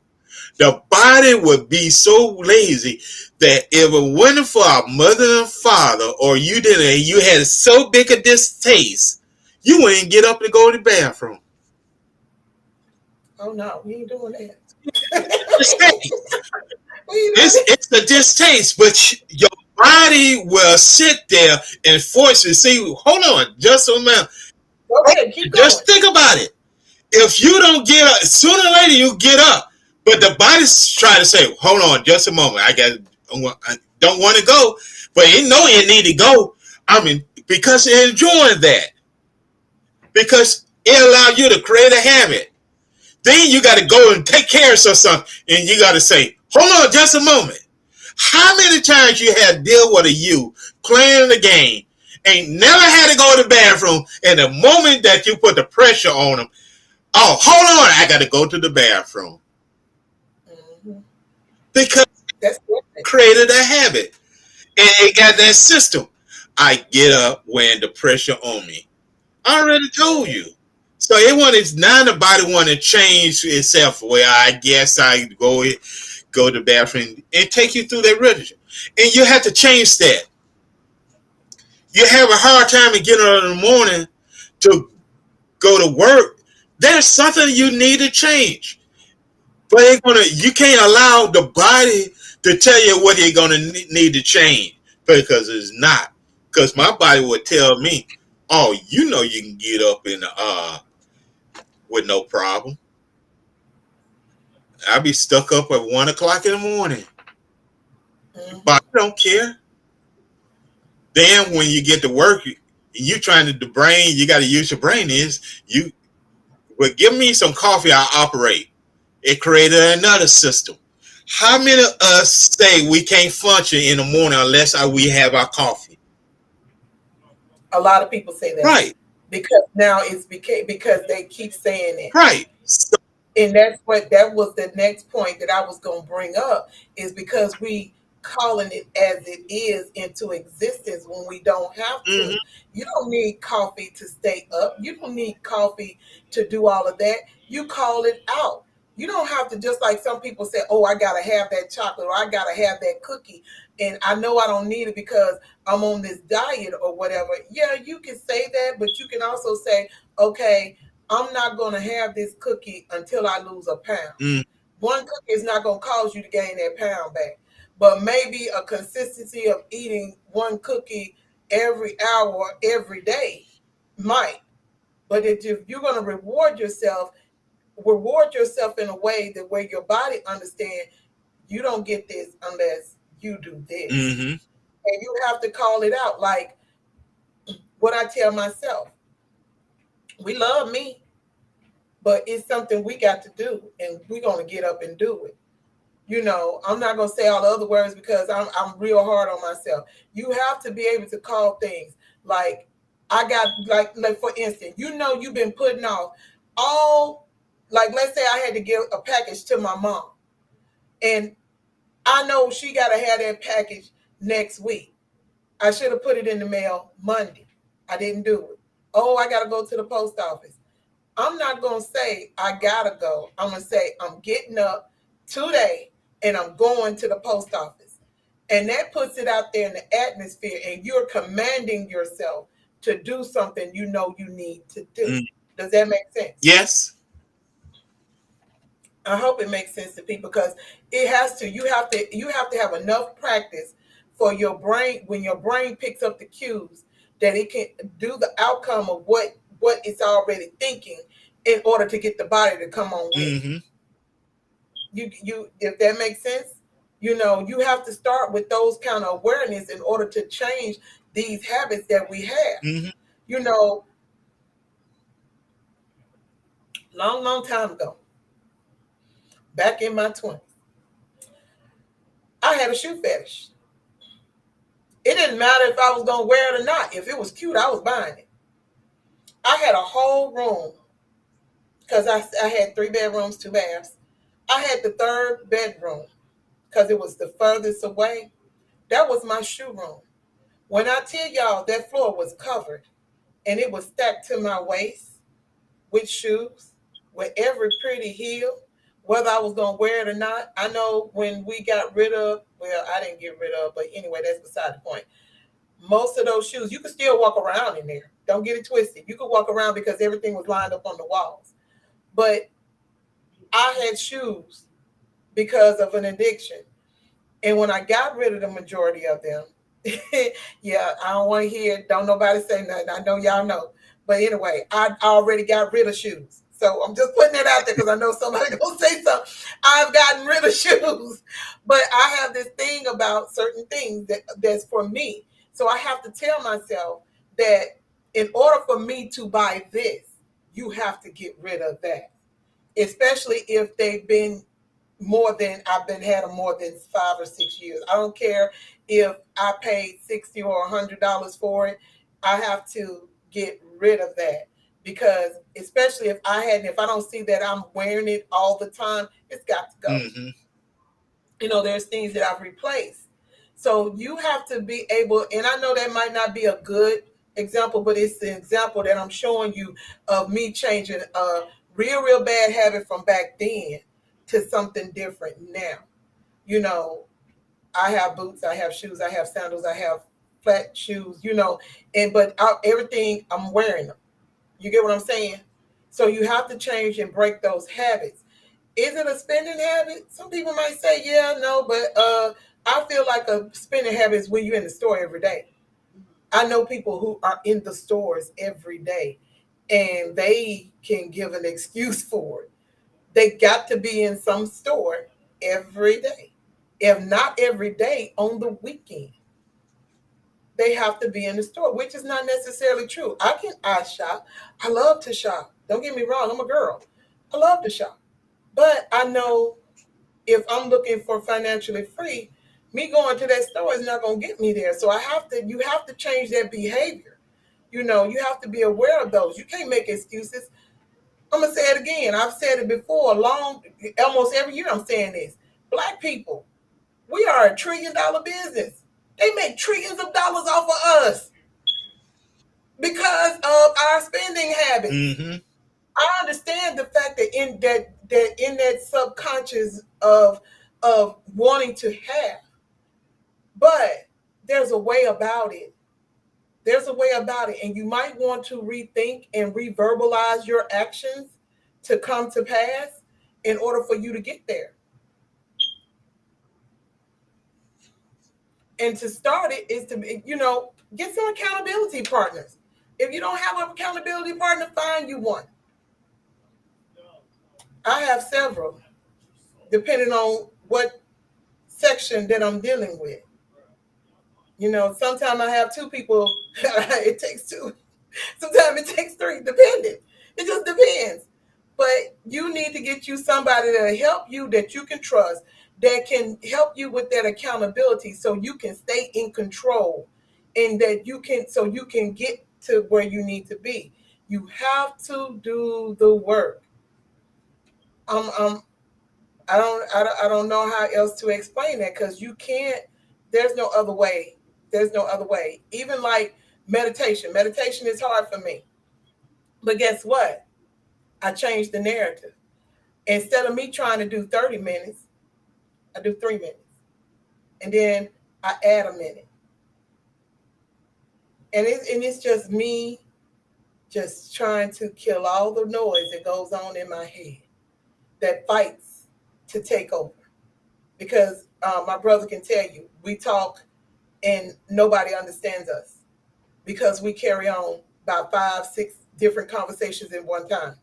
The body would be so lazy that if it wasn't for our mother and father, or you had so big a distaste, you wouldn't get up to go to the bathroom. Oh no, we ain't doing that. It's a distaste, but your body will sit there and force you. See, hold on, just a minute. Go ahead, keep going. Just think about it. If you don't get up, sooner or later you get up, but the body's trying to say, "Hold on, just a moment. I don't want to go," but it know it need to go. I mean, because it enjoying that, because it allows you to create a habit. Then you got to go and take care of something, and you got to say, hold on just a moment. How many times you had deal with you playing the game, ain't never had to go to the bathroom, and the moment that you put the pressure on them, oh, hold on, I got to go to the bathroom. Mm-hmm. Because it created a habit, and it got that system. I get up when the pressure on me. I already told you. So now the body want to change itself. Well, I guess I go to the bathroom and take you through that rhythm. And you have to change that. You have a hard time in getting up in the morning to go to work. There's something you need to change. But you can't allow the body to tell you what you're going to need to change, because it's not. Because my body would tell me, oh, you know you can get up in with no problem. I'll be stuck up at 1 o'clock in the morning. Mm-hmm. But I don't care. Then when you get to work, you trying to the brain, you got to use your brain. Well, give me some coffee, I'll operate. It created another system. How many of us say we can't function in the morning unless we have our coffee? A lot of people say that. Right. Because now it's because they keep saying it. Right. And that was the next point that I was going to bring up, is because we calling it as it is into existence when we don't have to. Mm-hmm. You don't need coffee to stay up. You don't need coffee to do all of that. You call it out. You don't have to, just like some people say, oh, I gotta have that chocolate or I gotta have that cookie, and I know I don't need it because I'm on this diet or whatever. Yeah, you can say that, but you can also say, okay, I'm not gonna have this cookie until I lose a pound. Mm, One cookie is not gonna cause you to gain that pound back, but maybe a consistency of eating one cookie every hour, every day might. But if you're gonna reward yourself in a way that where your body understands you don't get this unless you do this. mm-hmm. And you have to call it out. Like what I tell myself, we love me, but it's something we got to do, and we're gonna get up and do it. I'm not gonna say all the other words because I'm real hard on myself. You have to be able to call things like I got like for instance, you've been putting off all, like let's say I had to give a package to my mom, and I know she gotta have that package next week. I should have put it in the mail Monday. I didn't do it. Oh, I gotta go to the post office. I'm not going to say I got to go. I'm going to say I'm getting up today and I'm going to the post office. And that puts it out there in the atmosphere, and you're commanding yourself to do something you know you need to do. Mm. Does that make sense? Yes. I hope it makes sense to people because it has to. You have to have enough practice for your brain, when your brain picks up the cues, that it can do the outcome of what it's already thinking in order to get the body to come on with it. Mm-hmm. You if that makes sense, you have to start with those kind of awareness in order to change these habits that we have. Mm-hmm. You know, long time ago, back in my 20s, I had a shoe fetish. It didn't matter if I was gonna wear it or not. If it was cute, I was buying it. I had a whole room because I had 3 bedrooms, 2 baths. I had the third bedroom because it was the furthest away. That was my shoe room. When I tell y'all that floor was covered and it was stacked to my waist with shoes, with every pretty heel, whether I was gonna wear it or not. I know when we got rid of, well, I didn't get rid of, but anyway, that's beside the point. Most of those shoes, you could still walk around in there. Don't get it twisted. You could walk around because everything was lined up on the walls. But I had shoes because of an addiction. And when I got rid of the majority of them, yeah, I don't want to hear it. Don't nobody say nothing. I know y'all know. But anyway, I already got rid of shoes. So I'm just putting it out there because I know somebody gonna say something. I've gotten rid of shoes. But I have this thing about certain things that's for me. So I have to tell myself that in order for me to buy this, you have to get rid of that. Especially if they've been more than I've been had them more than 5 or 6 years. I don't care if I paid $60 or $100 for it. I have to get rid of that because especially if I don't see that I'm wearing it all the time, it's got to go. Mm-hmm. There's things that I've replaced. So you have to be able, and I know that might not be a good example, but it's the example that I'm showing you of me changing a real bad habit from back then to something different now. You know, I have boots, I have shoes, I have sandals, I have flat shoes, everything I'm wearing them. You get what I'm saying? So you have to change and break those habits. Is it a spending habit? Some people might say, yeah, no, but I feel like a spending habit is when you're in the store every day. I know people who are in the stores every day and they can give an excuse for it. They got to be in some store every day. If not every day, on the weekend, they have to be in the store, which is not necessarily true. I shop. I love to shop. Don't get me wrong, I'm a girl. I love to shop. But I know if I'm looking for financially free, me going to that store is not going to get me there. So you have to change that behavior. You have to be aware of those. You can't make excuses. I'm gonna say it again. I've said it before. Almost every year I'm saying this. Black people, we are a $1 trillion business. They make trillions of dollars off of us because of our spending habits. Mm-hmm. I understand the fact that in that subconscious of wanting to have, but there's a way about it. There's a way about it, and you might want to rethink and reverbalize your actions to come to pass in order for you to get there. And to start it is to, get some accountability partners. If you don't have an accountability partner, find you one. I have several, depending on what section that I'm dealing with. Sometimes I have two people. It takes two. Sometimes it takes three, depending. It just depends. But you need to get you somebody that'll help you, that you can trust, that can help you with that accountability so you can stay in control, and that you can get to where you need to be. You have to do the work. Um, I don't know how else to explain that, because you can't. There's no other way. There's no other way. Even like meditation. Meditation is hard for me. But guess what? I changed the narrative. Instead of me trying to do 30 minutes, I do 3 minutes. And then I add a minute. And it's just me just trying to kill all the noise that goes on in my head that fights to take over. Because my brother can tell you, we talk and nobody understands us because we carry on about 5, 6 different conversations in one time.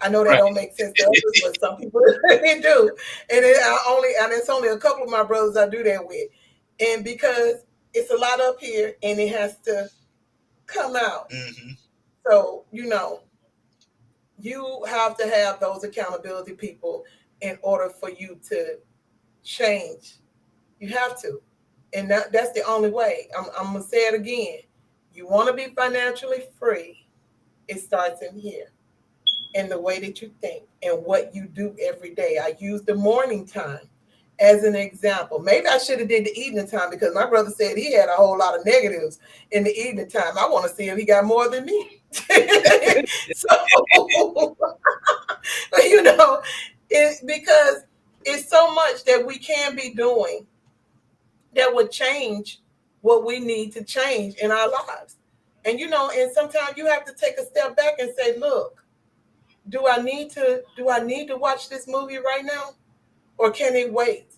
I know that Right. don't make sense to others, but some people they do. And it's only a couple of my brothers I do that with. And because it's a lot up here and it has to come out. Mm-hmm. So, you have to have those accountability people in order for you to change. You have to. And that's the only way. I'm going to say it again. You want to be financially free, it starts in here, in the way that you think and what you do every day. I use the morning time as an example. Maybe I should have did the evening time, because my brother said he had a whole lot of negatives in the evening time. I want to see if he got more than me. So, because it's so much that we can be doing that would change what we need to change in our lives. And sometimes you have to take a step back and say, look, do I need to watch this movie right now? Or can it wait?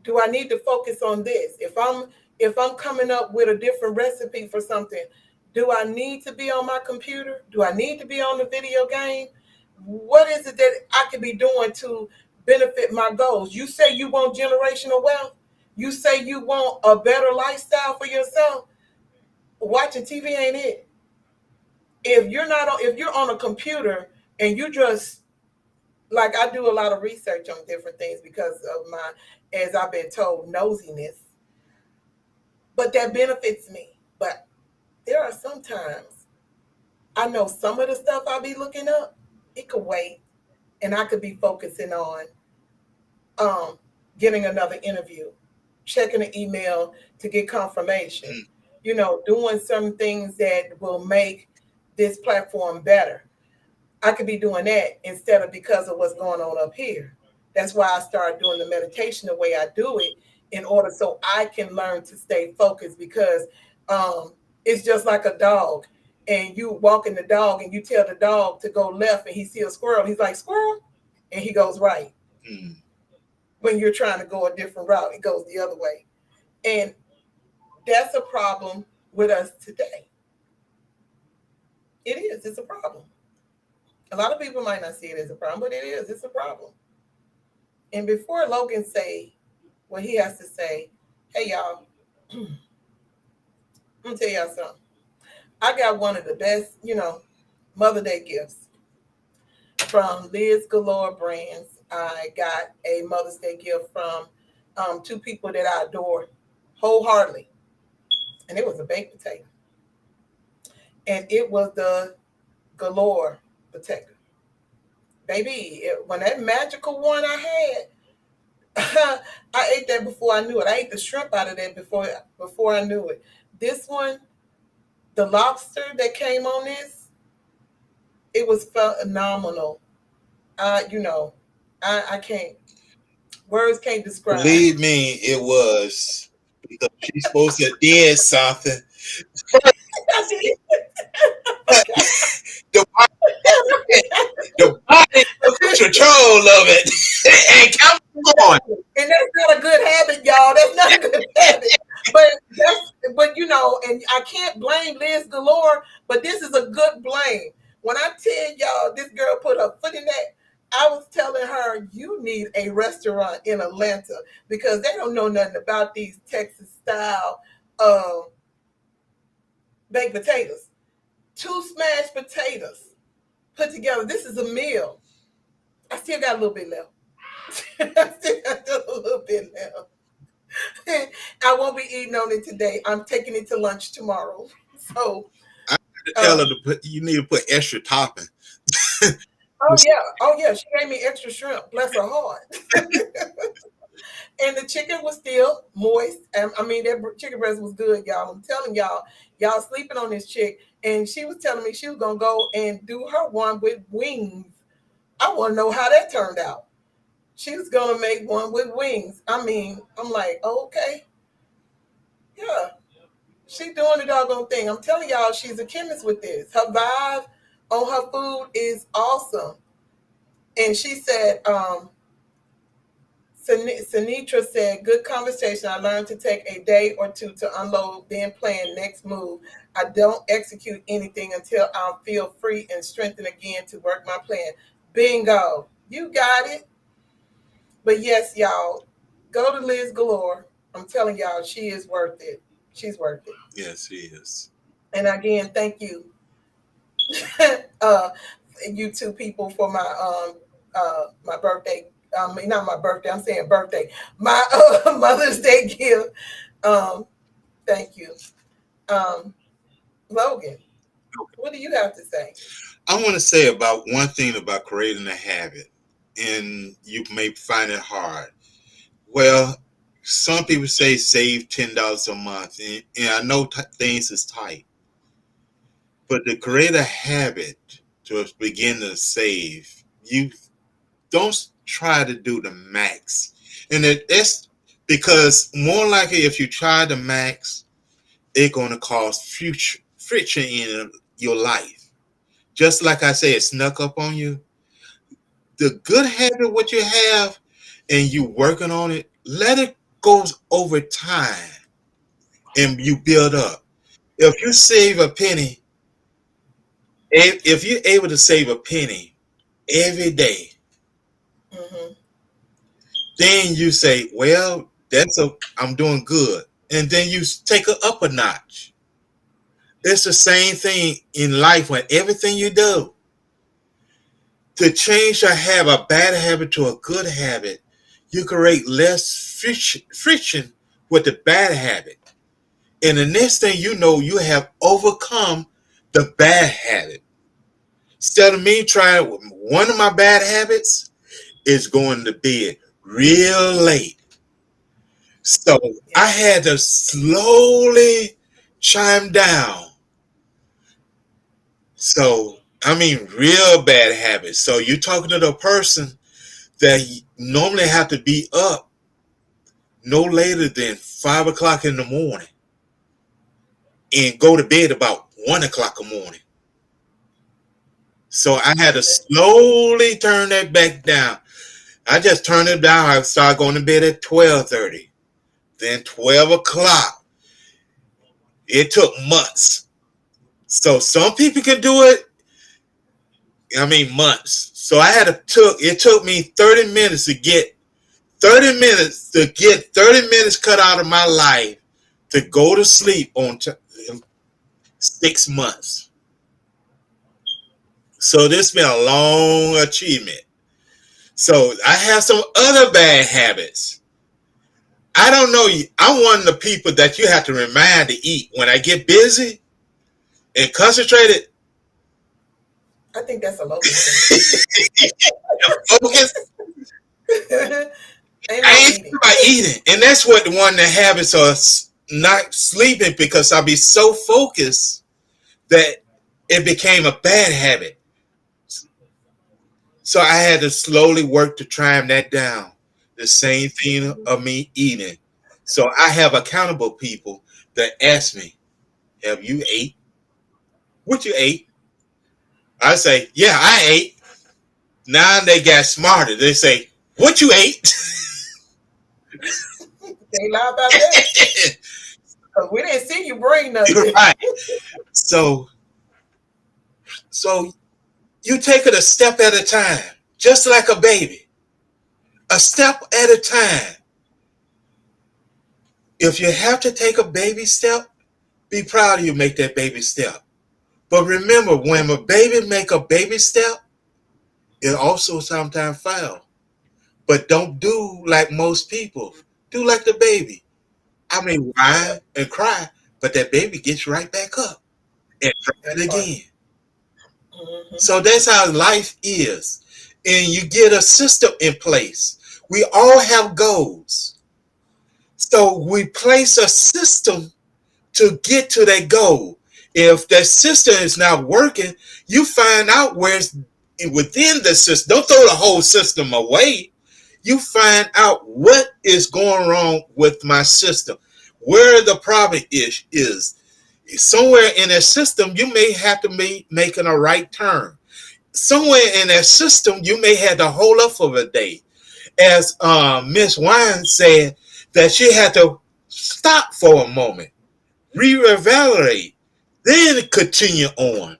Do I need to focus on this? If I'm coming up with a different recipe for something, do I need to be on my computer? Do I need to be on the video game? What is it that I could be doing to benefit my goals? You say you want generational wealth. You say you want a better lifestyle for yourself. Watching TV ain't it. If you're on a computer and you just, like, I do a lot of research on different things because of my, as I've been told, nosiness. But that benefits me. But there are some times I know some of the stuff I'll be looking up, it could wait, and I could be focusing on um, getting another interview, checking an email to get confirmation, doing some things that will make this platform better. I could be doing that instead of because of what's going on up here. That's why I started doing the meditation the way I do it, in order so I can learn to stay focused, because it's just like a dog. And you walking the dog and you tell the dog to go left and he sees a squirrel. He's like, squirrel? And he goes right. Mm. When you're trying to go a different route, it goes the other way. And that's a problem with us today. It is. It's a problem. A lot of people might not see it as a problem, but it is. It's a problem. And before Logan say what he has to say, hey y'all, I'm gonna tell y'all something. I got one of the best, Mother Day gifts from Liz Galore Brands. I got a Mother's Day gift from two people that I adore wholeheartedly, and it was a baked potato, and it was the Galore potato. Baby, when that magical one I had, I ate that before I knew it. I ate the shrimp out of that before I knew it. This one, the lobster that came on this, It was phenomenal. You know, I can't, words can't describe. Believe me, it was because she's supposed to have did something. I did. But the body took control of it and kept going. And that's not a good habit, y'all. That's not a good habit. But but you know, and I can't blame Liz Galore, but this is a good blame. When I tell y'all this girl put her foot in that, I was telling her you need a restaurant in Atlanta because they don't know nothing about these Texas style baked potatoes. Two smashed potatoes put together. This is a meal. I still got a little bit left. I still got just a little bit left. I won't be eating on it today. I'm taking it to lunch tomorrow. So, I had to tell her um, to put. You need to put extra topping. oh yeah, she gave me extra shrimp. Bless her heart. And the chicken was still moist. I mean, that chicken breast was good, y'all. I'm telling y'all, y'all sleeping on this chick. And she was telling me she was gonna go and do her one with wings. I want to know how that turned out. She was gonna make one with wings. I mean, I'm like, oh, okay, yeah, she doing the doggone thing. I'm telling y'all, she's a chemist with this. Her vibe on her food is awesome. And she said, Sinitra said, good conversation. I learned to take a day or two to unload, then plan next move. I don't execute anything until I feel free and strengthened again to work my plan. Bingo. You got it. But yes, y'all, go to Liz Galore. I'm telling y'all, she is worth it. She's worth it. Yes, he is. And again, thank you, uh, you two people for my birthday. I mean, not my birthday. I'm saying birthday. My Mother's Day gift. Um, thank you, um, Logan. What do you have to say? I want to say about one thing about creating a habit, and you may find it hard. Well, some people say save $10 a month, and I know things is tight, but to create a habit to begin to save, you don't try to do the max, and it's because more likely if you try the max, it's going to cause future friction in your life. Just like I say, it snuck up on you. The good habit what you have and you working on it, let it goes over time and you build up. If you save a penny, if you're able to save a penny every day, Hmm. then you say, well, I'm doing good. And then you take it up a notch. It's the same thing in life when everything you do to change a habit, a bad habit to a good habit, you create less friction with the bad habit. And the next thing you know, you have overcome the bad habit. Instead of me trying, one of my bad habits is going to bed real late. So I Yeah. had to slowly chime down. So, I mean, real bad habits. So you're talking to the person that normally have to be up no later than 5 o'clock in the morning and go to bed about 1 o'clock in the morning. So I had to slowly turn that back down. I just turned it down. I started going to bed at 12:30. Then 12 o'clock. It took months. So some people can do it. I mean months. So I had to it took me 30 minutes cut out of my life to go to sleep on 6 months. So this been a long achievement. So I have some other bad habits. I don't know. I'm one of the people that you have to remind to eat. When I get busy and concentrated, I think that's a Logan thing. focus, Ain't no I ain't eating. think about eating. And that's what one of the habits are, not sleeping because I'll be so focused that it became a bad habit. So I had to slowly work to trim that down. The same thing of me eating. So I have accountable people that ask me, "Have you ate? What you ate?" I say, "Yeah, I ate." Now they got smarter. They say, "What you ate?" They lie about that. 'Cause we didn't see you bring nothing. Right. So, so you take it a step at a time, just like a baby, a step at a time. If you have to take a baby step, be proud of you make that baby step. But remember, when a baby make a baby step, it also sometimes fail. But don't do like most people. Do like the baby. I mean, whine and cry, but that baby gets right back up and try it That part. again. Hmm. So that's how life is. And you get a system in place. We all have goals. So we place a system to get to that goal. If that system is not working, you find out where it's within the system. Don't throw the whole system away. You find out what is going wrong with my system, where the problem is. Somewhere in that system, you may have to be making a right turn. Somewhere in that system, you may have to hold up for a day. As Miss Wine said, that she had to stop for a moment, reevaluate, then continue on.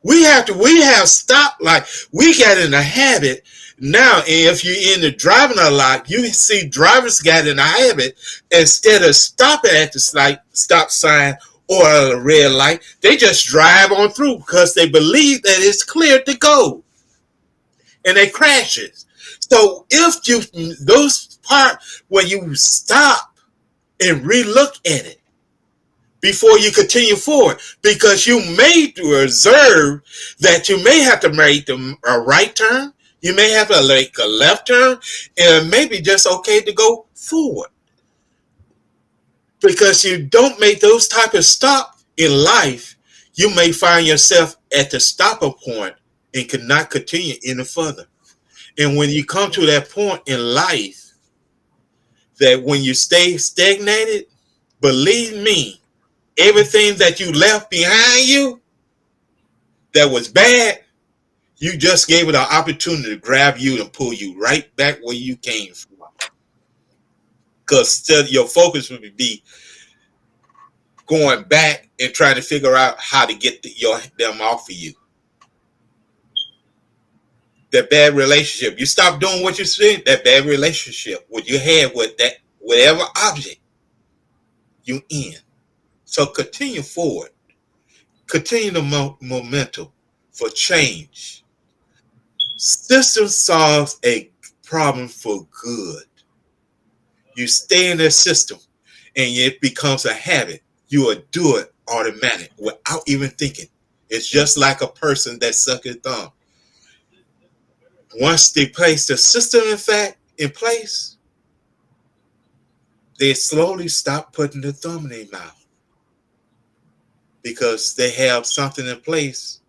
We have stopped, like we got in a habit now. And if you're in the driving a lot, you see drivers got in a habit, instead of stopping at the stop sign or a red light, they just drive on through because they believe that it's clear to go, and they crashes. So if you those part where you stop and relook at it before you continue forward, because you may observe that you may have to make a right turn, you may have to make a left turn, and maybe just okay to go forward, because you don't make those type of stop in life. You may find yourself at the stopping point and cannot continue any further. And when you come to that point in life, that when you stay stagnated, believe me, everything that you left behind you that was bad, you just gave it an opportunity to grab you and pull you right back where you came from. Because your focus would be going back and trying to figure out how to get them off of you. That bad relationship, you stop doing what you said. That bad relationship, what you had with that whatever object you in. So continue forward. Continue the momentum for change. System solves a problem for good. You stay in that system and it becomes a habit. You will do it automatic without even thinking. It's just like a person that sucks his thumb. Once they place the system in place, they slowly stop putting the thumb in their mouth because they have something in place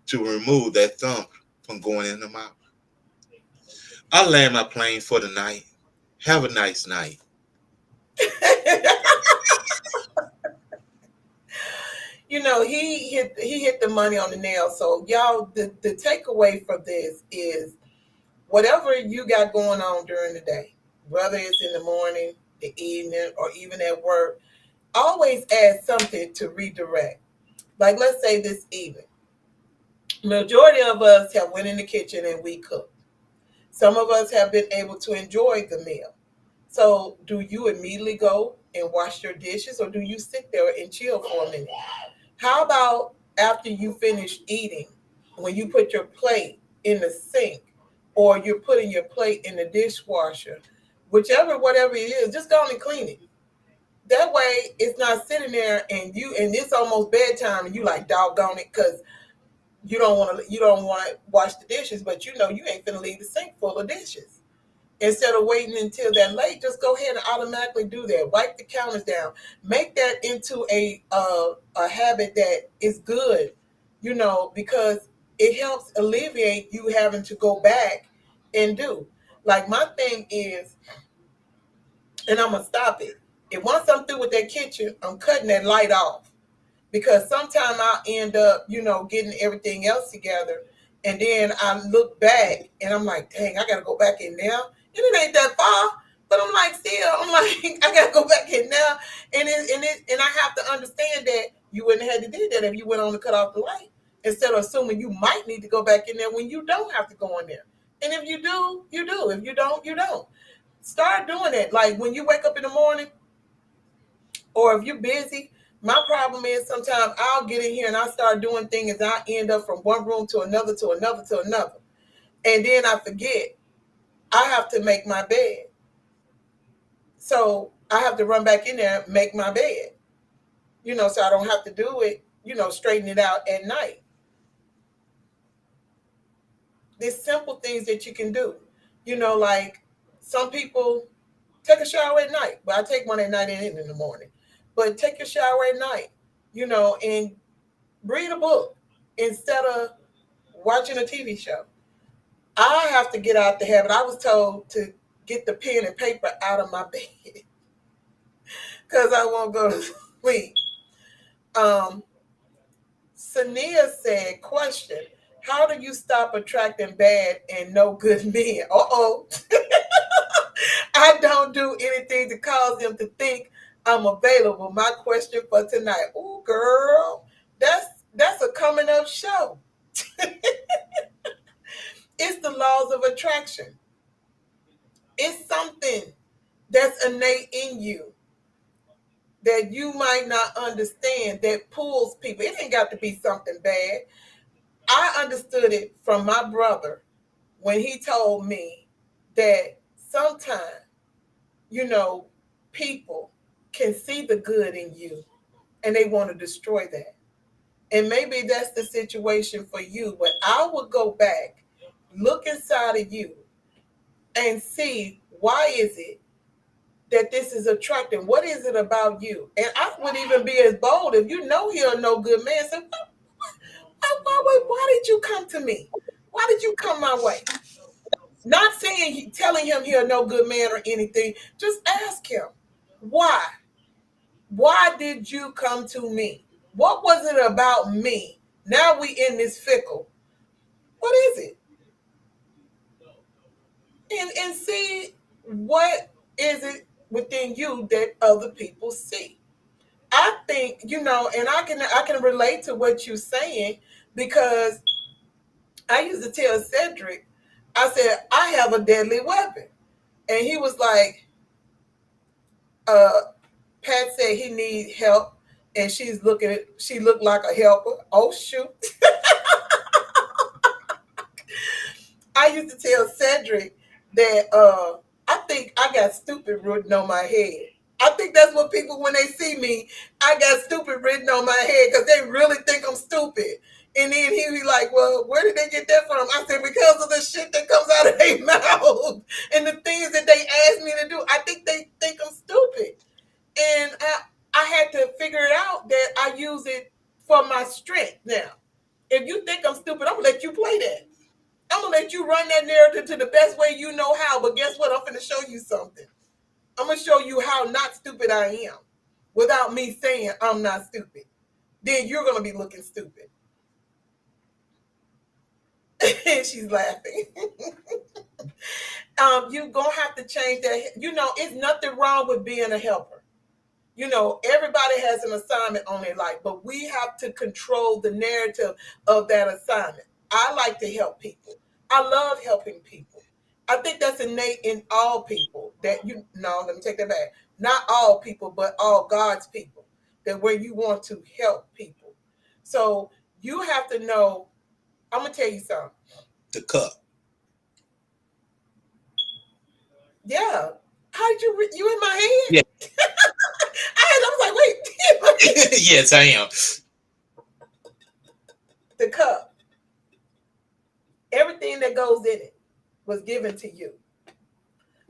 to remove that thumb from going in the mouth. I'll land my plane for the night. Have a nice night. He hit the money on the nail. So y'all, the takeaway from this is whatever you got going on during the day, whether it's in the morning, the evening, or even at work, always add something to redirect. Like let's say this evening, majority of us have went in the kitchen and we cooked. Some of us have been able to enjoy the meal. So do you immediately go and wash your dishes, or do you sit there and chill for a minute? How about after you finish eating, when you put your plate in the sink or you're putting your plate in the dishwasher, whatever it is, just go on and clean it. That way it's not sitting there and it's almost bedtime and you like doggone it because you don't want to wash the dishes, but you know you ain't gonna leave the sink full of dishes. Instead of waiting until that late, just go ahead and automatically do that. Wipe the counters down. Make that into a habit that is good, because it helps alleviate you having to go back and do. Like my thing is, and I'm gonna stop it. And once I'm through with that kitchen, I'm cutting that light off because sometimes I'll end up, getting everything else together, and then I look back and I'm like, dang, I gotta go back in there, and it ain't that far. But I'm like, still, I'm like, I gotta go back in there, and I have to understand that you wouldn't have had to do that if you went on to cut off the light instead of assuming you might need to go back in there when you don't have to go in there. And if you do, you do. If you don't, you don't. Start doing it. Like when you wake up in the morning, or if you're busy, my problem is sometimes I'll get in here and I start doing things and I end up from one room to another to another to another. And then I forget I have to make my bed. So I have to run back in there and make my bed, so I don't have to do it, straighten it out at night. There's simple things that you can do, like some people take a shower at night. But I take one at night and in the morning. But take your shower at night, and read a book instead of watching a TV show. I have to get out the habit. I was told to get the pen and paper out of my bed because I won't go to sleep. Sania said, question, how do you stop attracting bad and no good men? Uh-oh. I don't do anything to cause them to think I'm available. My question for tonight. Oh, girl, that's a coming up show. It's the laws of attraction. It's something that's innate in you that you might not understand that pulls people. It ain't got to be something bad. I understood it from my brother when he told me that sometimes, people can see the good in you and they want to destroy that. And maybe that's the situation for you. But I would go back, look inside of you, and see why is it that this is attracting? What is it about you? And I would even be as bold if you know you're no good man. Say, why did you come to me? Why did you come my way? Not saying, telling him he's no good man or anything. Just ask him, why? Why did you come to me? What was it about me? Now we in this fickle. What is it? And see what is it within you that other people see. I think, and I can relate to what you're saying because I used to tell Cedric, I said, I have a deadly weapon. And he was like, Pat said he need help and she looked like a helper. Oh shoot. I used to tell Cedric that I think I got stupid written on my head. I think that's what people, when they see me, I got stupid written on my head because they really think I'm stupid. And then he be like, well, where did they get that from? I said, because of the shit that comes out of their mouth and the things that they ask me to do. I think they think I'm stupid. And I had to figure it out that I use it for my strength now. If you think I'm stupid, I'm going to let you play that. I'm going to let you run that narrative to the best way you know how. But guess what? I'm going to show you something. I'm going to show you how not stupid I am without me saying I'm not stupid. Then you're going to be looking stupid. And she's laughing. You're going to have to change that. It's nothing wrong with being a helper. Everybody has an assignment on their life, but we have to control the narrative of that assignment. I like to help people. I love helping people. I think that's innate in all people let me take that back. Not all people, but all God's people, that where you want to help people. So you have to know, I'm going to tell you something. The cup. Yeah. How did you in my head? Yeah. I was like, wait. Yes, I am. The cup. Everything that goes in it was given to you.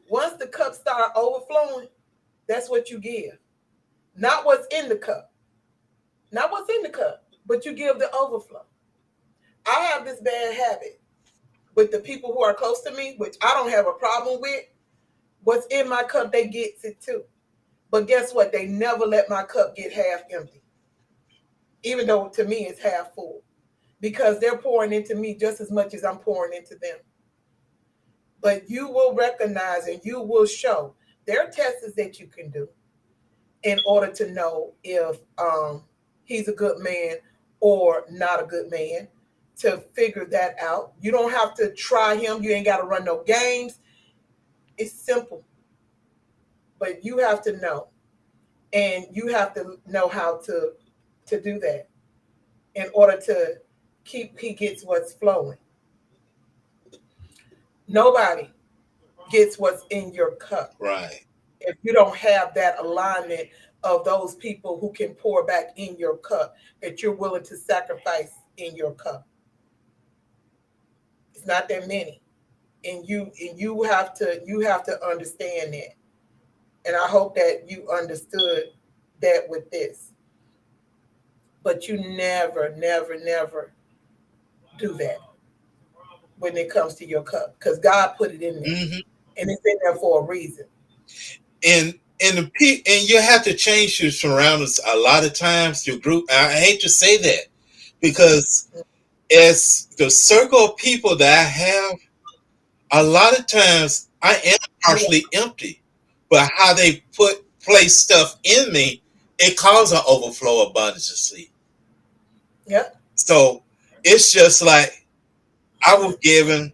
Once the cup start overflowing, that's what you give. Not what's in the cup. Not what's in the cup, but you give the overflow. I have this bad habit with the people who are close to me, which I don't have a problem with. What's in my cup, they get it too. But guess what? They never let my cup get half empty, even though to me it's half full, because they're pouring into me just as much as I'm pouring into them. But you will recognize and you will show there are tests that you can do in order to know if he's a good man or not a good man, to figure that out. You don't have to try him. You ain't got to run no games. It's simple, but you have to know, and you have to know how to do that in order to keep he gets what's flowing. Nobody gets what's in your cup Right. if you don't have that alignment of those people who can pour back in your cup, that you're willing to sacrifice in your cup. It's not that many. And you have to understand that. And I hope that you understood that with this. But you never, never, never do that when it comes to your cup, because God put it in there, Hmm. and it's in there for a reason. And you have to change your surroundings a lot of times. Your group. I hate to say that because as the circle of people that I have, a lot of times I am Yeah, partially empty, but how they place stuff in me, it causes an overflow abundance of sleep. yeah, So it's just like I was given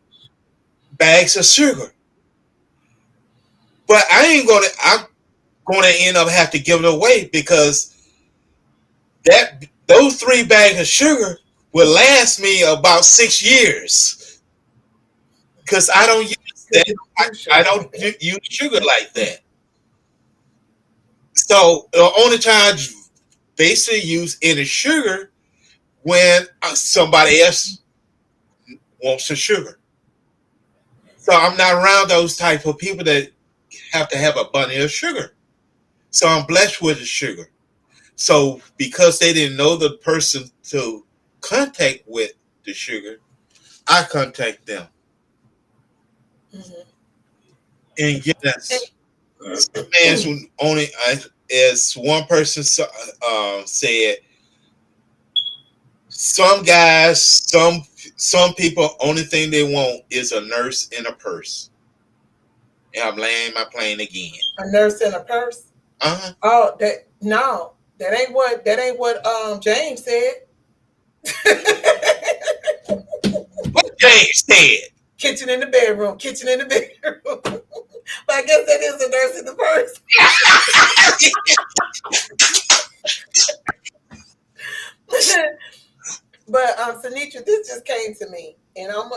bags of sugar, but I'm gonna end up have to give it away because that those 3 bags of sugar will last me about 6 years because I don't use because that. it's I, crucial. I don't use sugar like that. So the only time I basically use any sugar when somebody else wants some sugar. So I'm not around those type of people that have to have a bunny of sugar. So I'm blessed with the sugar. So because they didn't know the person to contact with the sugar, I contact them. Mhm. And And, yes, some man's only as one person said, some guys, some people, only thing they want is a nurse and a purse. And I'm laying my plane again. a nurse in a purse. Uh-huh. Oh, that no, that ain't what James said. What James said. Kitchen in the bedroom, kitchen in the bedroom. But I guess that is a nurse in the purse. But Sanitra, this just came to me, and I'm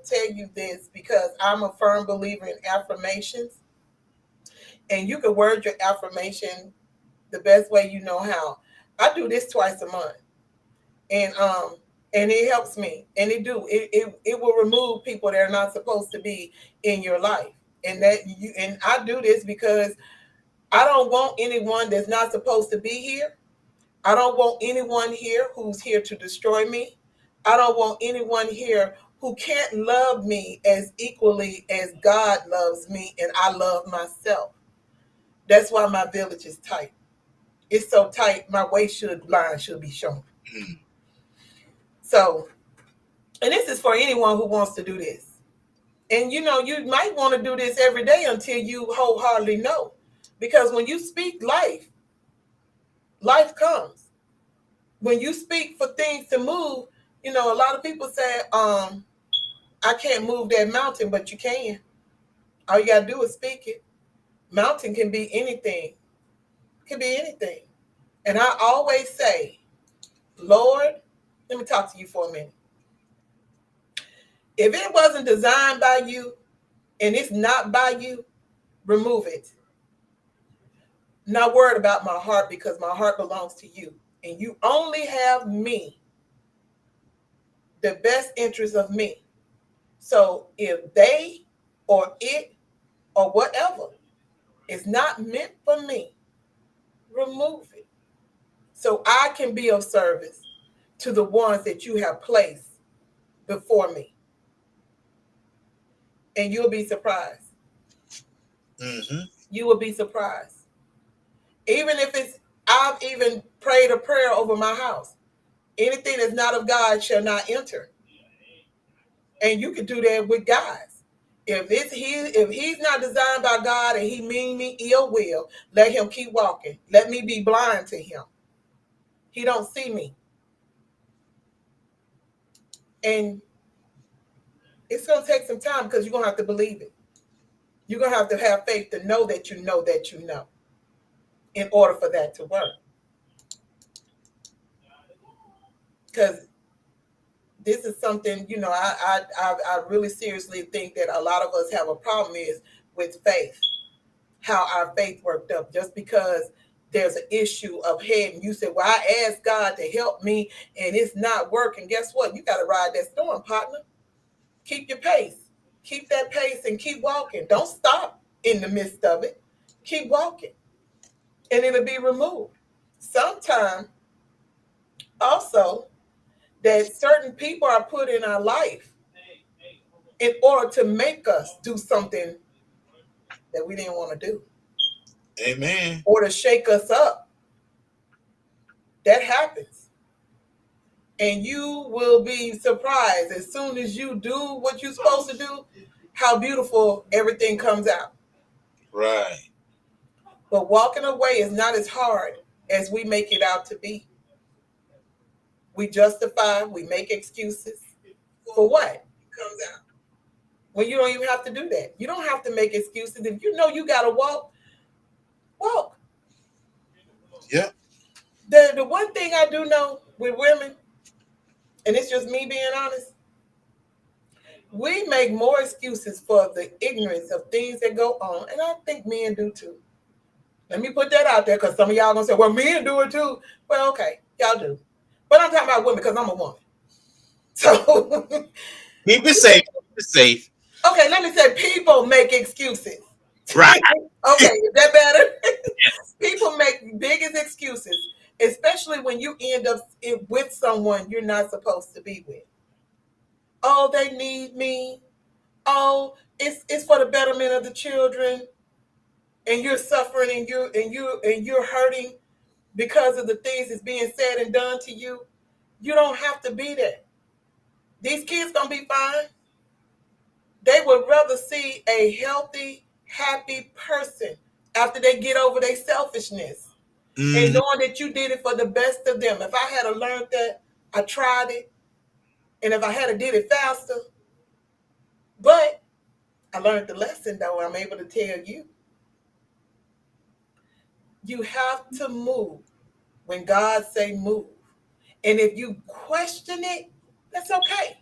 tell you this because I'm a firm believer in affirmations, and you can word your affirmation the best way you know how. I do this twice a month, and it helps me, and it will remove people that are not supposed to be in your life, and I do this because I don't want anyone that's not supposed to be here. I don't want anyone here who's here to destroy me. I don't want anyone here who can't love me as equally as God loves me and I love myself. That's why my village is tight. It's so tight, my waist line should be shown. Mm. So, and this is for anyone who wants to do this. And you might want to do this every day until you wholeheartedly know. Because when you speak life, life comes. When you speak for things to move, a lot of people say, I can't move that mountain, but you can. All you gotta do is speak it. Mountain can be anything. Can be anything. And I always say, Lord, let me talk to you for a minute. If it wasn't designed by you and it's not by you, remove it. Not worried about my heart because my heart belongs to you. And you only have me, the best interest of me. So if they or it or whatever is not meant for me, remove it so I can be of service, to the ones that you have placed before me. And you'll be surprised. Mm-hmm. You will be surprised. Even if it's, I've even prayed a prayer over my house. Anything that's not of God shall not enter. And you can do that with guys. If he's not designed by God and he mean me ill will, let him keep walking. Let me be blind to him. He don't see me. And it's gonna take some time because you're gonna have to believe it. You're gonna have to have faith to know that you know that you know in order for that to work. Because this is something, I really seriously think that a lot of us have a problem is with faith, how our faith worked up. Just because there's an issue of head and you say, well, I asked God to help me and it's not working. Guess what? You got to ride that storm, partner. Keep your pace. Keep that pace and keep walking. Don't stop in the midst of it. Keep walking and it'll be removed. Sometimes also that certain people are put in our life in order to make us do something that we didn't want to do. Amen. Or to shake us up. That happens. And you will be surprised as soon as you do what you're supposed to do, how beautiful everything comes out. Right. But walking away is not as hard as we make it out to be. We justify, we make excuses. For what? Comes out. When you don't even have to do that. You don't have to make excuses. If you know you got to walk, walk. Yep. The one thing I do know with women, and it's just me being honest, we make more excuses for the ignorance of things that go on, and I think men do too. Let me put that out there because some of y'all gonna say, well, men do it too. Well, okay, y'all do. But I'm talking about women because I'm a woman. So Keep it safe. Keep it safe. okay, let me say people make excuses. Right. Okay, is that better? People make biggest excuses, especially when you end up with someone you're not supposed to be with. Oh, they need me. Oh, it's for the betterment of the children, and you're suffering and you're hurting because of the things that's being said and done to you. You don't have to be there. These kids gonna be fine. They would rather see a healthy, happy person after they get over their selfishness and Mm-hmm. knowing that you did it for the best of them. If I had learned that, I tried it, and if I had did it faster, but I learned the lesson though. I'm able to tell you, you have to move when God say move, and if you question it, that's okay.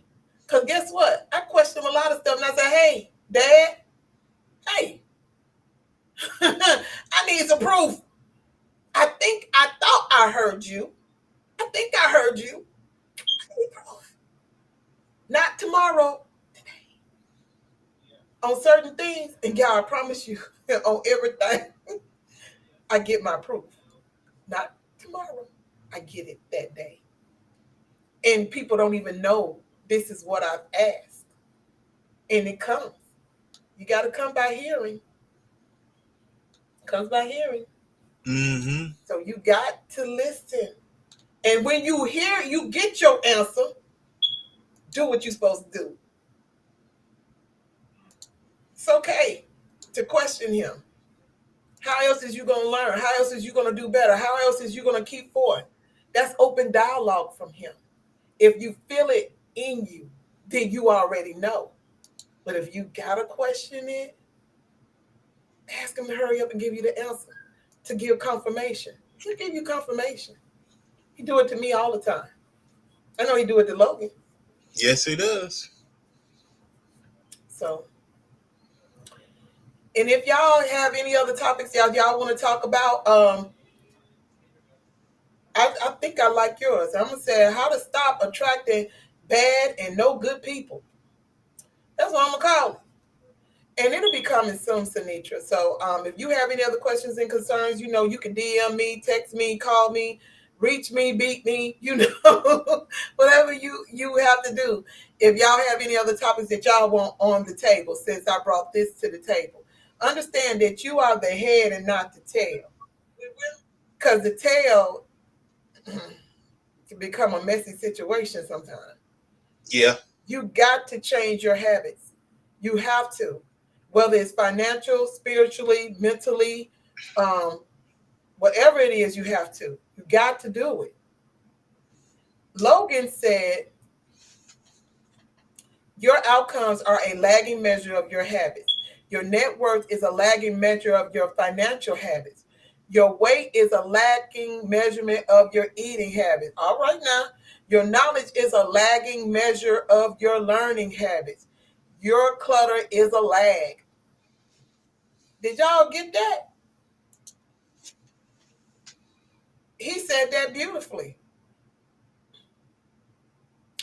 Cause guess what? I question a lot of stuff, and I say, "Hey, Dad, hey, I need some proof. I thought I heard you. I think I heard you. I need proof. Not tomorrow, on certain things, and God, I promise you, on everything, I get my proof. Not tomorrow, I get it that day. And people don't even know this is what I've asked, and it comes. You got to come by hearing. Comes by hearing. Mm-hmm. So you got to listen. And when you hear, you get your answer. Do what you're supposed to do. It's okay to question him. How else is you going to learn? How else is you going to do better? How else is you going to keep forward? That's open dialogue from him. If you feel it in you, then you already know. But if you got to question it, ask him to hurry up and give you the answer, to give confirmation. He'll give you confirmation. He do it to me all the time. I know he do it to Logan. Yes, it does. So, and if y'all have any other topics y'all want to talk about, I think I like yours. I'm gonna say how to stop attracting bad and no good people. That's what I'm gonna call it. And it'll be coming soon, Sinitra. So if you have any other questions and concerns, you can DM me, text me, call me, reach me, beat me, whatever you have to do. If y'all have any other topics that y'all want on the table, since I brought this to the table, understand that you are the head and not the tail. Because the tail can become a messy situation sometimes. Yeah. You got to change your habits. You have to, whether it's financial, spiritually, mentally, um, whatever it is, you have to. You got to do it. Logan said, your outcomes are a lagging measure of your habits. Your net worth is a lagging measure of your financial habits. Your weight is a lagging measurement of your eating habits. All right, now, your knowledge is a lagging measure of your learning habits. Your clutter is a lag. Did y'all get that? He said that beautifully.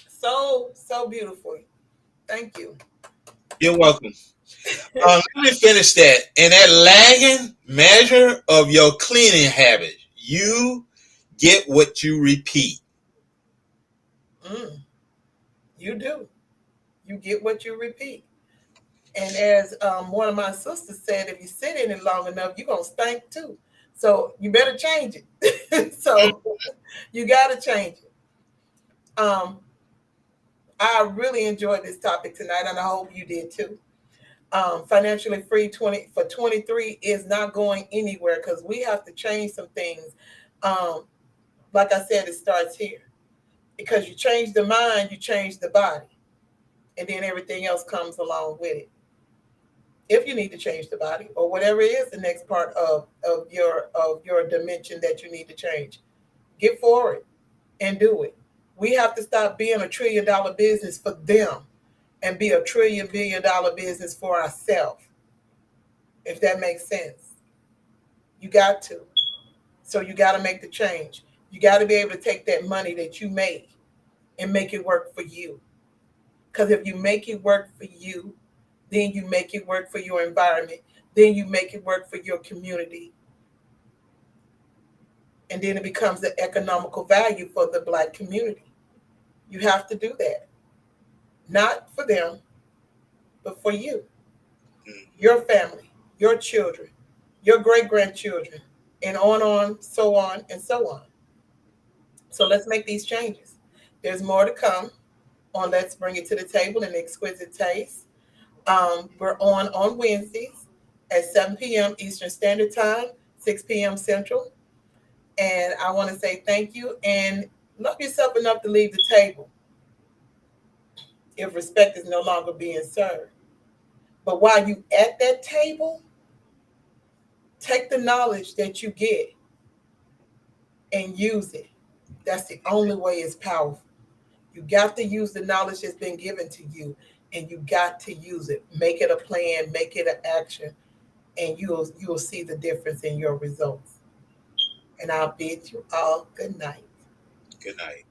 So beautifully. Thank you. You're welcome. Let me finish that. In that lagging measure of your cleaning habit, you get what you repeat. Mm, you do. You get what you repeat. And as one of my sisters said, if you sit in it long enough, you're going to stink too. So you better change it. So you got to change it. I really enjoyed this topic tonight, and I hope you did too. Financially free 23 is not going anywhere because we have to change some things. Um, like I said, it starts here because you change the mind, you change the body, and then everything else comes along with it. If you need to change the body or whatever is the next part of your dimension that you need to change, get forward and do it. We have to stop being $1 trillion business for them and be $1 trillion billion business for ourselves, if that makes sense. You got to. So you got to make the change. You got to be able to take that money that you make and make it work for you. Because if you make it work for you, then you make it work for your environment, then you make it work for your community, and then it becomes the economical value for the Black community. You have to do that, not for them, but for you, your family, your children, your great grandchildren, and so on, and so on. So let's make these changes. There's more to come on Let's Bring It to the Table in Exquisite Taste. We're on Wednesdays at 7 p.m. Eastern Standard Time, 6 p.m. Central. And I want to say thank you and love yourself enough to leave the table if respect is no longer being served. But while you at that table, take the knowledge that you get and use it. That's the only way it's powerful. You got to use the knowledge that's been given to you, and you got to use it. Make it a plan, make it an action, and you'll see the difference in your results. And I'll bid you all good night. Good night.